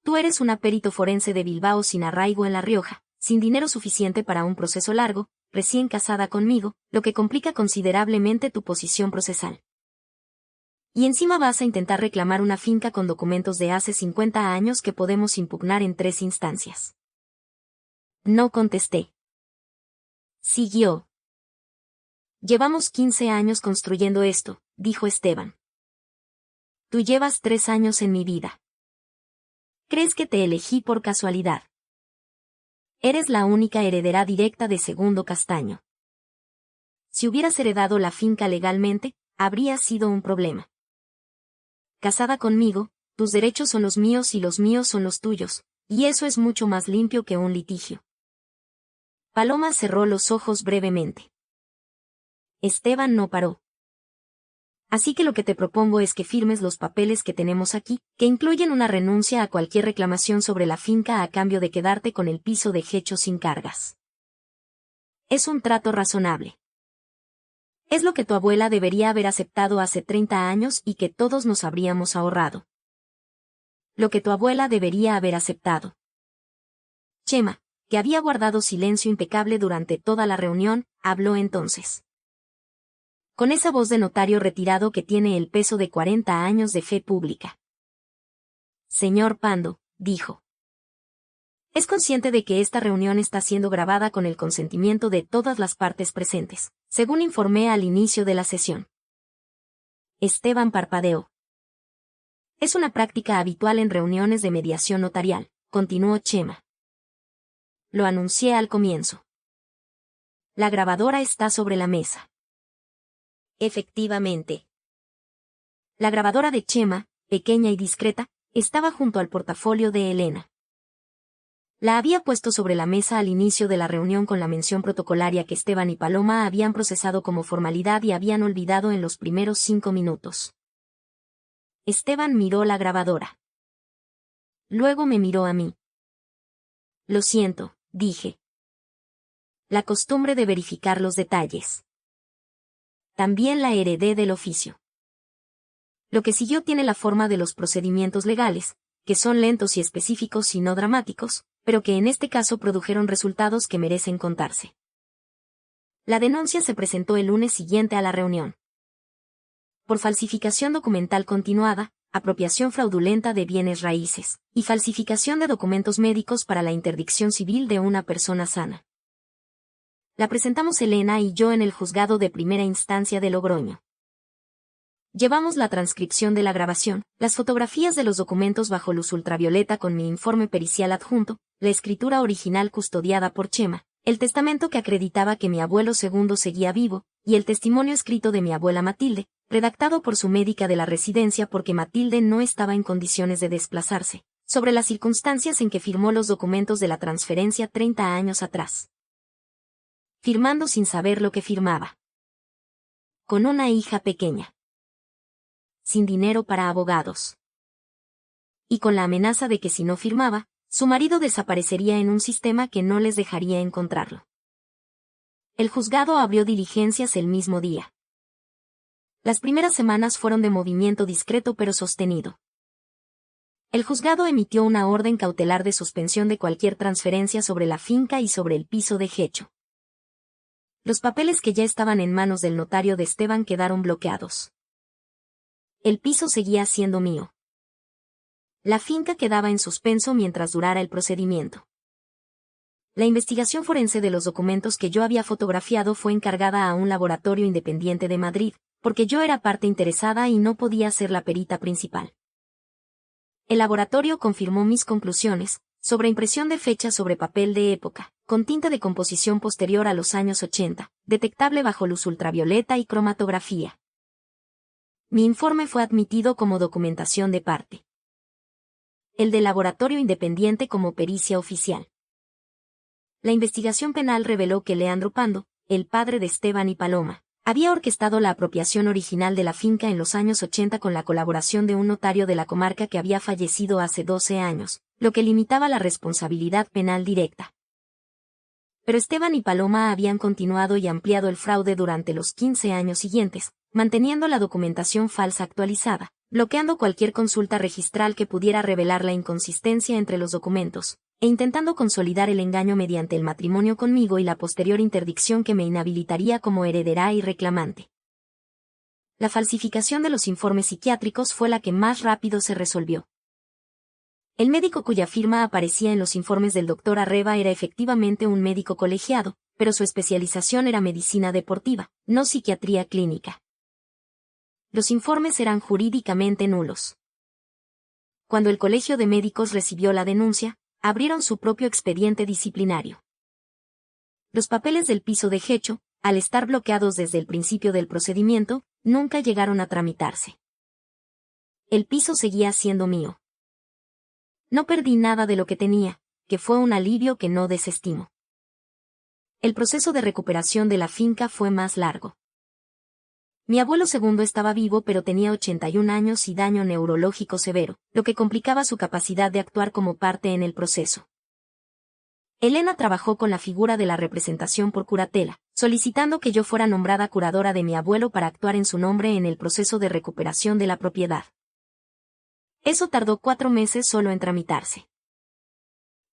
Tú eres una perito forense de Bilbao sin arraigo en La Rioja, sin dinero suficiente para un proceso largo, recién casada conmigo, lo que complica considerablemente tu posición procesal. Y encima vas a intentar reclamar una finca con documentos de hace 50 años que podemos impugnar en 3 instancias. No contesté. Siguió. Llevamos 15 años construyendo esto, dijo Esteban. Tú llevas 3 años en mi vida. ¿Crees que te elegí por casualidad? Eres la única heredera directa de Segundo Castaño. Si hubieras heredado la finca legalmente, habría sido un problema. Casada conmigo, tus derechos son los míos y los míos son los tuyos, y eso es mucho más limpio que un litigio. Paloma cerró los ojos brevemente. Esteban no paró. Así que lo que te propongo es que firmes los papeles que tenemos aquí, que incluyen una renuncia a cualquier reclamación sobre la finca a cambio de quedarte con el piso de Gecho sin cargas. Es un trato razonable. Es lo que tu abuela debería haber aceptado hace 30 años y que todos nos habríamos ahorrado. Lo que tu abuela debería haber aceptado. Chema, que había guardado silencio impecable durante toda la reunión, habló entonces. Con esa voz de notario retirado que tiene el peso de 40 años de fe pública. Señor Pando, dijo. Es consciente de que esta reunión está siendo grabada con el consentimiento de todas las partes presentes, según informé al inicio de la sesión. Esteban parpadeó. Es una práctica habitual en reuniones de mediación notarial, continuó Chema. Lo anuncié al comienzo. La grabadora está sobre la mesa. Efectivamente. La grabadora de Chema, pequeña y discreta, estaba junto al portafolio de Elena. La había puesto sobre la mesa al inicio de la reunión con la mención protocolaria que Esteban y Paloma habían procesado como formalidad y habían olvidado en los primeros 5 minutos. Esteban miró la grabadora. Luego me miró a mí. Lo siento, dije. La costumbre de verificar los detalles. También la heredé del oficio. Lo que siguió tiene la forma de los procedimientos legales, que son lentos y específicos y no dramáticos, pero que en este caso produjeron resultados que merecen contarse. La denuncia se presentó el lunes siguiente a la reunión. Por falsificación documental continuada, apropiación fraudulenta de bienes raíces, y falsificación de documentos médicos para la interdicción civil de una persona sana. La presentamos Elena y yo en el juzgado de primera instancia de Logroño. Llevamos la transcripción de la grabación, las fotografías de los documentos bajo luz ultravioleta con mi informe pericial adjunto, la escritura original custodiada por Chema, el testamento que acreditaba que mi abuelo segundo seguía vivo, y el testimonio escrito de mi abuela Matilde, redactado por su médica de la residencia porque Matilde no estaba en condiciones de desplazarse, sobre las circunstancias en que firmó los documentos de la transferencia 30 años atrás. Firmando sin saber lo que firmaba. Con una hija pequeña. Sin dinero para abogados. Y con la amenaza de que si no firmaba, su marido desaparecería en un sistema que no les dejaría encontrarlo. El juzgado abrió diligencias el mismo día. Las primeras semanas fueron de movimiento discreto pero sostenido. El juzgado emitió una orden cautelar de suspensión de cualquier transferencia sobre la finca y sobre el piso de Gecho. Los papeles que ya estaban en manos del notario de Esteban quedaron bloqueados. El piso seguía siendo mío. La finca quedaba en suspenso mientras durara el procedimiento. La investigación forense de los documentos que yo había fotografiado fue encargada a un laboratorio independiente de Madrid, porque yo era parte interesada y no podía ser la perita principal. El laboratorio confirmó mis conclusiones, sobre impresión de fechas sobre papel de época, con tinta de composición posterior a los años 80, detectable bajo luz ultravioleta y cromatografía. Mi informe fue admitido como documentación de parte. El del laboratorio independiente como pericia oficial. La investigación penal reveló que Leandro Pando, el padre de Esteban y Paloma, había orquestado la apropiación original de la finca en los años 80 con la colaboración de un notario de la comarca que había fallecido hace 12 años, lo que limitaba la responsabilidad penal directa. Pero Esteban y Paloma habían continuado y ampliado el fraude durante los 15 años siguientes, manteniendo la documentación falsa actualizada, bloqueando cualquier consulta registral que pudiera revelar la inconsistencia entre los documentos, e intentando consolidar el engaño mediante el matrimonio conmigo y la posterior interdicción que me inhabilitaría como heredera y reclamante. La falsificación de los informes psiquiátricos fue la que más rápido se resolvió. El médico cuya firma aparecía en los informes del doctor Arreba era efectivamente un médico colegiado, pero su especialización era medicina deportiva, no psiquiatría clínica. Los informes eran jurídicamente nulos. Cuando el Colegio de Médicos recibió la denuncia, abrieron su propio expediente disciplinario. Los papeles del piso de Gecho, al estar bloqueados desde el principio del procedimiento, nunca llegaron a tramitarse. El piso seguía siendo mío. No perdí nada de lo que tenía, que fue un alivio que no desestimo. El proceso de recuperación de la finca fue más largo. Mi abuelo segundo estaba vivo pero tenía 81 años y daño neurológico severo, lo que complicaba su capacidad de actuar como parte en el proceso. Elena trabajó con la figura de la representación por curatela, solicitando que yo fuera nombrada curadora de mi abuelo para actuar en su nombre en el proceso de recuperación de la propiedad. Eso tardó 4 meses solo en tramitarse.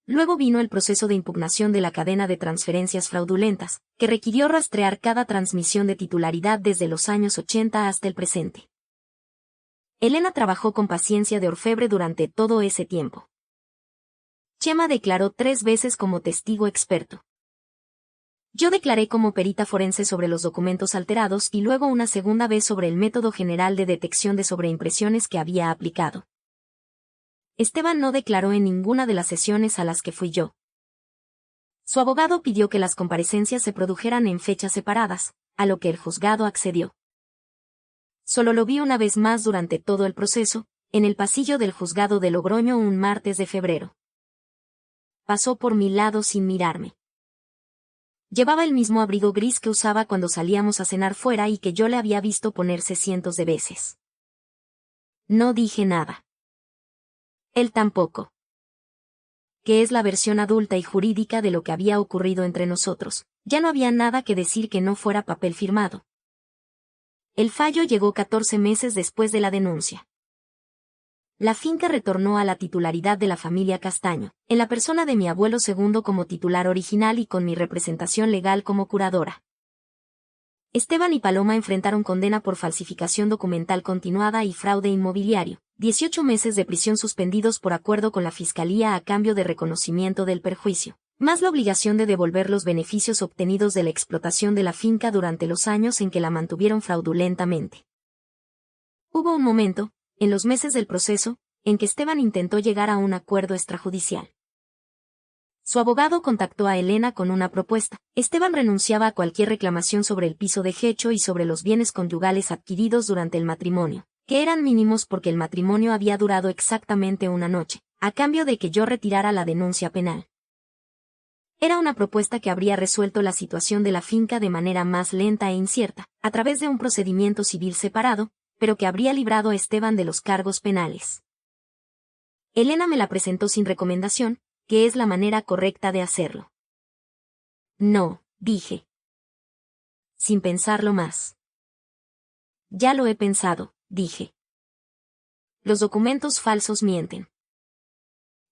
Luego vino el proceso de impugnación de la cadena de transferencias fraudulentas, que requirió rastrear cada transmisión de titularidad desde los años 80 hasta el presente. Elena trabajó con paciencia de orfebre durante todo ese tiempo. Chema declaró 3 veces como testigo experto. Yo declaré como perita forense sobre los documentos alterados y luego una segunda vez sobre el método general de detección de sobreimpresiones que había aplicado. Esteban no declaró en ninguna de las sesiones a las que fui yo. Su abogado pidió que las comparecencias se produjeran en fechas separadas, a lo que el juzgado accedió. Solo lo vi una vez más durante todo el proceso, en el pasillo del juzgado de Logroño un martes de febrero. Pasó por mi lado sin mirarme. Llevaba el mismo abrigo gris que usaba cuando salíamos a cenar fuera y que yo le había visto ponerse cientos de veces. No dije nada. Él tampoco. Que es la versión adulta y jurídica de lo que había ocurrido entre nosotros. Ya no había nada que decir que no fuera papel firmado. El fallo llegó 14 meses después de la denuncia. La finca retornó a la titularidad de la familia Castaño, en la persona de mi abuelo segundo como titular original y con mi representación legal como curadora. Esteban y Paloma enfrentaron condena por falsificación documental continuada y fraude inmobiliario, 18 meses de prisión suspendidos por acuerdo con la Fiscalía a cambio de reconocimiento del perjuicio, más la obligación de devolver los beneficios obtenidos de la explotación de la finca durante los años en que la mantuvieron fraudulentamente. Hubo un momento, en los meses del proceso, en que Esteban intentó llegar a un acuerdo extrajudicial. Su abogado contactó a Elena con una propuesta. Esteban renunciaba a cualquier reclamación sobre el piso de Gecho y sobre los bienes conyugales adquiridos durante el matrimonio, que eran mínimos porque el matrimonio había durado exactamente una noche, a cambio de que yo retirara la denuncia penal. Era una propuesta que habría resuelto la situación de la finca de manera más lenta e incierta, a través de un procedimiento civil separado, pero que habría librado a Esteban de los cargos penales. Elena me la presentó sin recomendación, que es la manera correcta de hacerlo. No, dije. Sin pensarlo más. Ya lo he pensado, dije. Los documentos falsos mienten.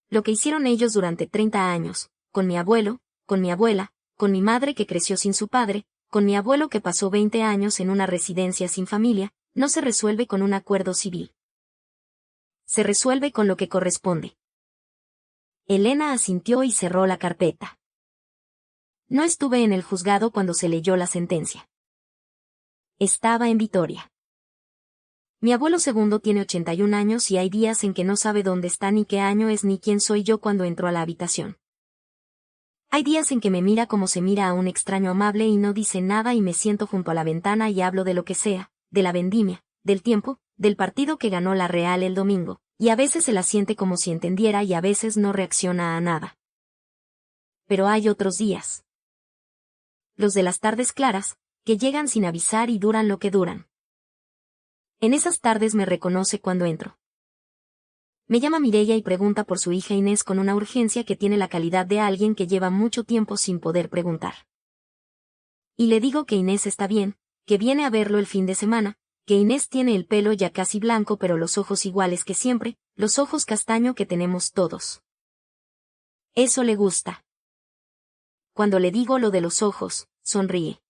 Lo que hicieron ellos durante 30 años, con mi abuelo, con mi abuela, con mi madre que creció sin su padre, con mi abuelo que pasó 20 años en una residencia sin familia, no se resuelve con un acuerdo civil. Se resuelve con lo que corresponde. Elena asintió y cerró la carpeta. No estuve en el juzgado cuando se leyó la sentencia. Estaba en Vitoria. Mi abuelo segundo tiene 81 años y hay días en que no sabe dónde está ni qué año es ni quién soy yo cuando entro a la habitación. Hay días en que me mira como se mira a un extraño amable y no dice nada y me siento junto a la ventana y hablo de lo que sea, de la vendimia, del tiempo, del partido que ganó la Real el domingo, y a veces se la siente como si entendiera y a veces no reacciona a nada. Pero hay otros días. Los de las tardes claras, que llegan sin avisar y duran lo que duran. En esas tardes me reconoce cuando entro. Me llama Mireia y pregunta por su hija Inés con una urgencia que tiene la calidad de alguien que lleva mucho tiempo sin poder preguntar. Y le digo que Inés está bien, que viene a verlo el fin de semana, que Inés tiene el pelo ya casi blanco pero los ojos iguales que siempre, los ojos castaño que tenemos todos. Eso le gusta. Cuando le digo lo de los ojos, sonríe.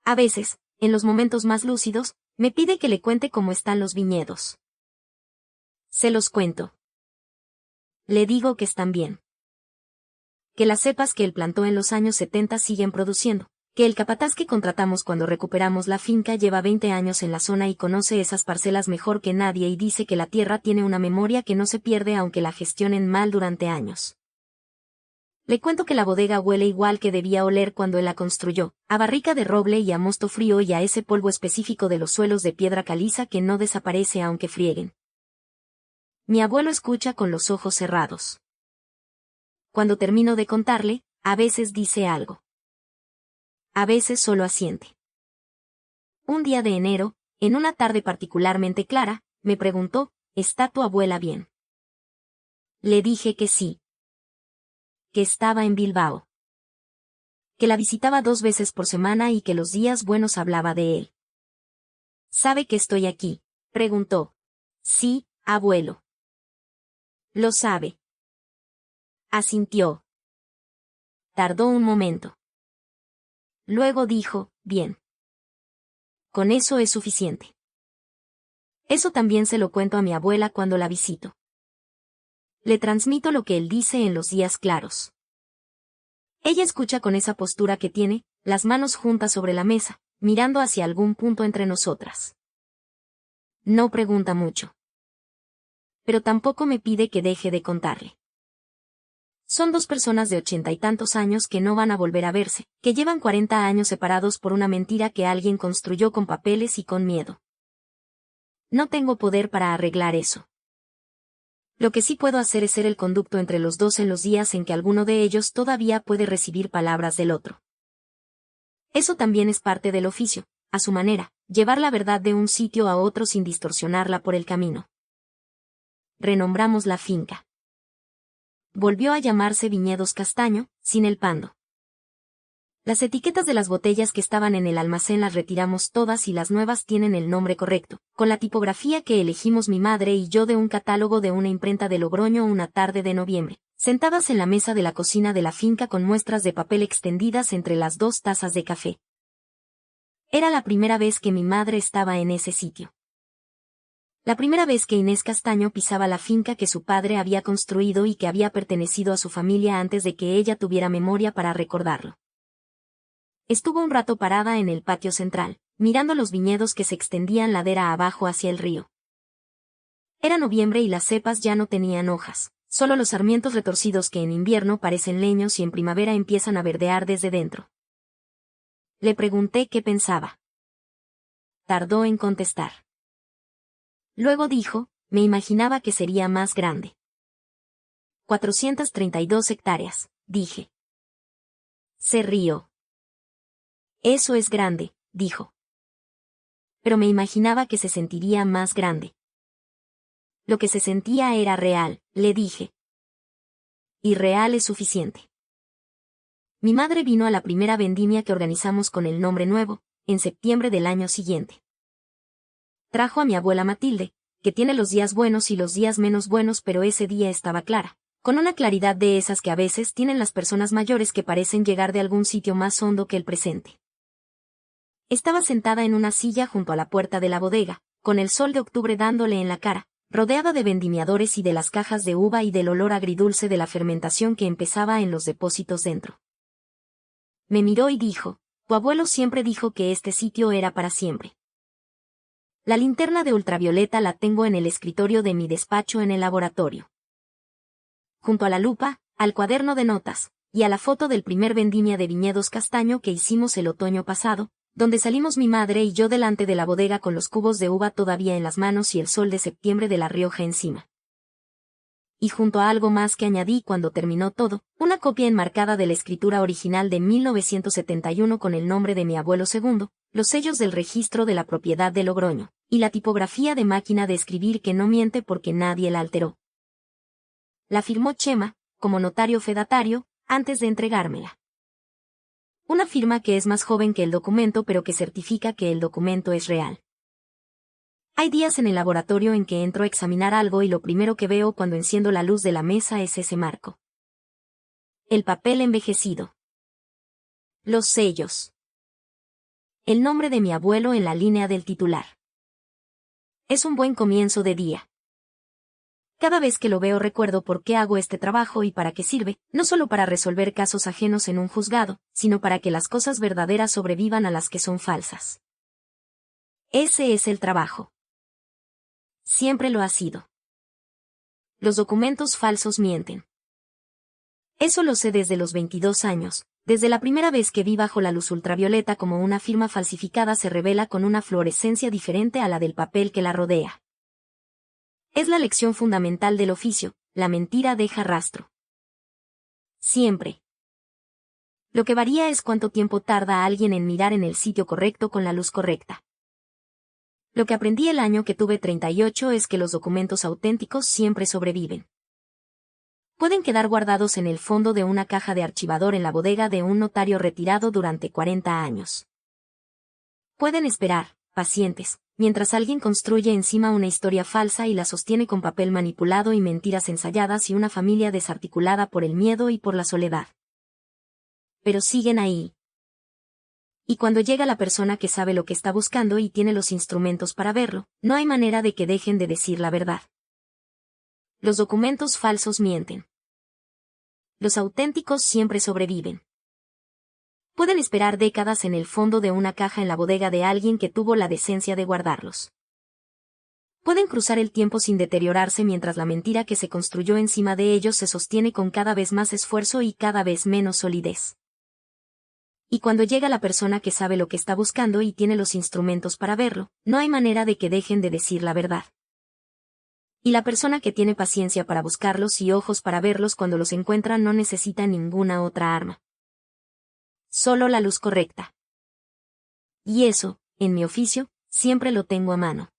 A veces, en los momentos más lúcidos, me pide que le cuente cómo están los viñedos. Se los cuento. Le digo que están bien. Que las cepas que él plantó en los años 70 siguen produciendo, que el capataz que contratamos cuando recuperamos la finca lleva 20 años en la zona y conoce esas parcelas mejor que nadie y dice que la tierra tiene una memoria que no se pierde aunque la gestionen mal durante años. Le cuento que la bodega huele igual que debía oler cuando él la construyó, a barrica de roble y a mosto frío y a ese polvo específico de los suelos de piedra caliza que no desaparece aunque frieguen. Mi abuelo escucha con los ojos cerrados. Cuando termino de contarle, a veces dice algo. A veces solo asiente. Un día de enero, en una tarde particularmente clara, me preguntó, ¿está tu abuela bien? Le dije que sí. Que estaba en Bilbao. Que la visitaba 2 veces por semana y que los días buenos hablaba de él. ¿Sabe que estoy aquí?, preguntó. Sí, abuelo. Lo sabe. Asintió. Tardó un momento. Luego dijo, bien. Con eso es suficiente. Eso también se lo cuento a mi abuela cuando la visito. Le transmito lo que él dice en los días claros. Ella escucha con esa postura que tiene, las manos juntas sobre la mesa, mirando hacia algún punto entre nosotras. No pregunta mucho. Pero tampoco me pide que deje de contarle. Son 2 personas de 80 y tantos años que no van a volver a verse, que llevan 40 años separados por una mentira que alguien construyó con papeles y con miedo. No tengo poder para arreglar eso. Lo que sí puedo hacer es ser el conducto entre los dos en los días en que alguno de ellos todavía puede recibir palabras del otro. Eso también es parte del oficio, a su manera, llevar la verdad de un sitio a otro sin distorsionarla por el camino. Renombramos la finca. Volvió a llamarse Viñedos Castaño, sin el pando. Las etiquetas de las botellas que estaban en el almacén las retiramos todas y las nuevas tienen el nombre correcto, con la tipografía que elegimos mi madre y yo de un catálogo de una imprenta de Logroño una tarde de noviembre, sentadas en la mesa de la cocina de la finca con muestras de papel extendidas entre las 2 tazas de café. Era la primera vez que mi madre estaba en ese sitio. La primera vez que Inés Castaño pisaba la finca que su padre había construido y que había pertenecido a su familia antes de que ella tuviera memoria para recordarlo. Estuvo un rato parada en el patio central, mirando los viñedos que se extendían ladera abajo hacia el río. Era noviembre y las cepas ya no tenían hojas, solo los sarmientos retorcidos que en invierno parecen leños y en primavera empiezan a verdear desde dentro. Le pregunté qué pensaba. Tardó en contestar. Luego dijo, me imaginaba que sería más grande. 432 hectáreas, dije. Se rió. Eso es grande, dijo. Pero me imaginaba que se sentiría más grande. Lo que se sentía era real, le dije. Y real es suficiente. Mi madre vino a la primera vendimia que organizamos con el nombre nuevo, en septiembre del año siguiente. Trajo a mi abuela Matilde, que tiene los días buenos y los días menos buenos, pero ese día estaba clara, con una claridad de esas que a veces tienen las personas mayores que parecen llegar de algún sitio más hondo que el presente. Estaba sentada en una silla junto a la puerta de la bodega, con el sol de octubre dándole en la cara, rodeada de vendimiadores y de las cajas de uva y del olor agridulce de la fermentación que empezaba en los depósitos dentro. Me miró y dijo, tu abuelo siempre dijo que este sitio era para siempre. La linterna de ultravioleta la tengo en el escritorio de mi despacho en el laboratorio. Junto a la lupa, al cuaderno de notas, y a la foto del primer vendimia de viñedos castaño que hicimos el otoño pasado, donde salimos mi madre y yo delante de la bodega con los cubos de uva todavía en las manos y el sol de septiembre de La Rioja encima. Y junto a algo más que añadí cuando terminó todo, una copia enmarcada de la escritura original de 1971 con el nombre de mi abuelo segundo, los sellos del registro de la propiedad de Logroño, y la tipografía de máquina de escribir que no miente porque nadie la alteró. La firmó Chema, como notario fedatario, antes de entregármela. Una firma que es más joven que el documento pero que certifica que el documento es real. Hay días en el laboratorio en que entro a examinar algo y lo primero que veo cuando enciendo la luz de la mesa es ese marco. El papel envejecido. Los sellos. El nombre de mi abuelo en la línea del titular. Es un buen comienzo de día. Cada vez que lo veo recuerdo por qué hago este trabajo y para qué sirve, no solo para resolver casos ajenos en un juzgado, sino para que las cosas verdaderas sobrevivan a las que son falsas. Ese es el trabajo. Siempre lo ha sido. Los documentos falsos mienten. Eso lo sé desde los 22 años, desde la primera vez que vi bajo la luz ultravioleta como una firma falsificada se revela con una fluorescencia diferente a la del papel que la rodea. Es la lección fundamental del oficio, la mentira deja rastro. Siempre. Lo que varía es cuánto tiempo tarda alguien en mirar en el sitio correcto con la luz correcta. Lo que aprendí el año que tuve 38 es que los documentos auténticos siempre sobreviven. Pueden quedar guardados en el fondo de una caja de archivador en la bodega de un notario retirado durante 40 años. Pueden esperar, pacientes, mientras alguien construye encima una historia falsa y la sostiene con papel manipulado y mentiras ensayadas y una familia desarticulada por el miedo y por la soledad. Pero siguen ahí. Y cuando llega la persona que sabe lo que está buscando y tiene los instrumentos para verlo, no hay manera de que dejen de decir la verdad. Los documentos falsos mienten. Los auténticos siempre sobreviven. Pueden esperar décadas en el fondo de una caja en la bodega de alguien que tuvo la decencia de guardarlos. Pueden cruzar el tiempo sin deteriorarse mientras la mentira que se construyó encima de ellos se sostiene con cada vez más esfuerzo y cada vez menos solidez. Y cuando llega la persona que sabe lo que está buscando y tiene los instrumentos para verlo, no hay manera de que dejen de decir la verdad. Y la persona que tiene paciencia para buscarlos y ojos para verlos cuando los encuentra no necesita ninguna otra arma. Solo la luz correcta. Y eso, en mi oficio, siempre lo tengo a mano.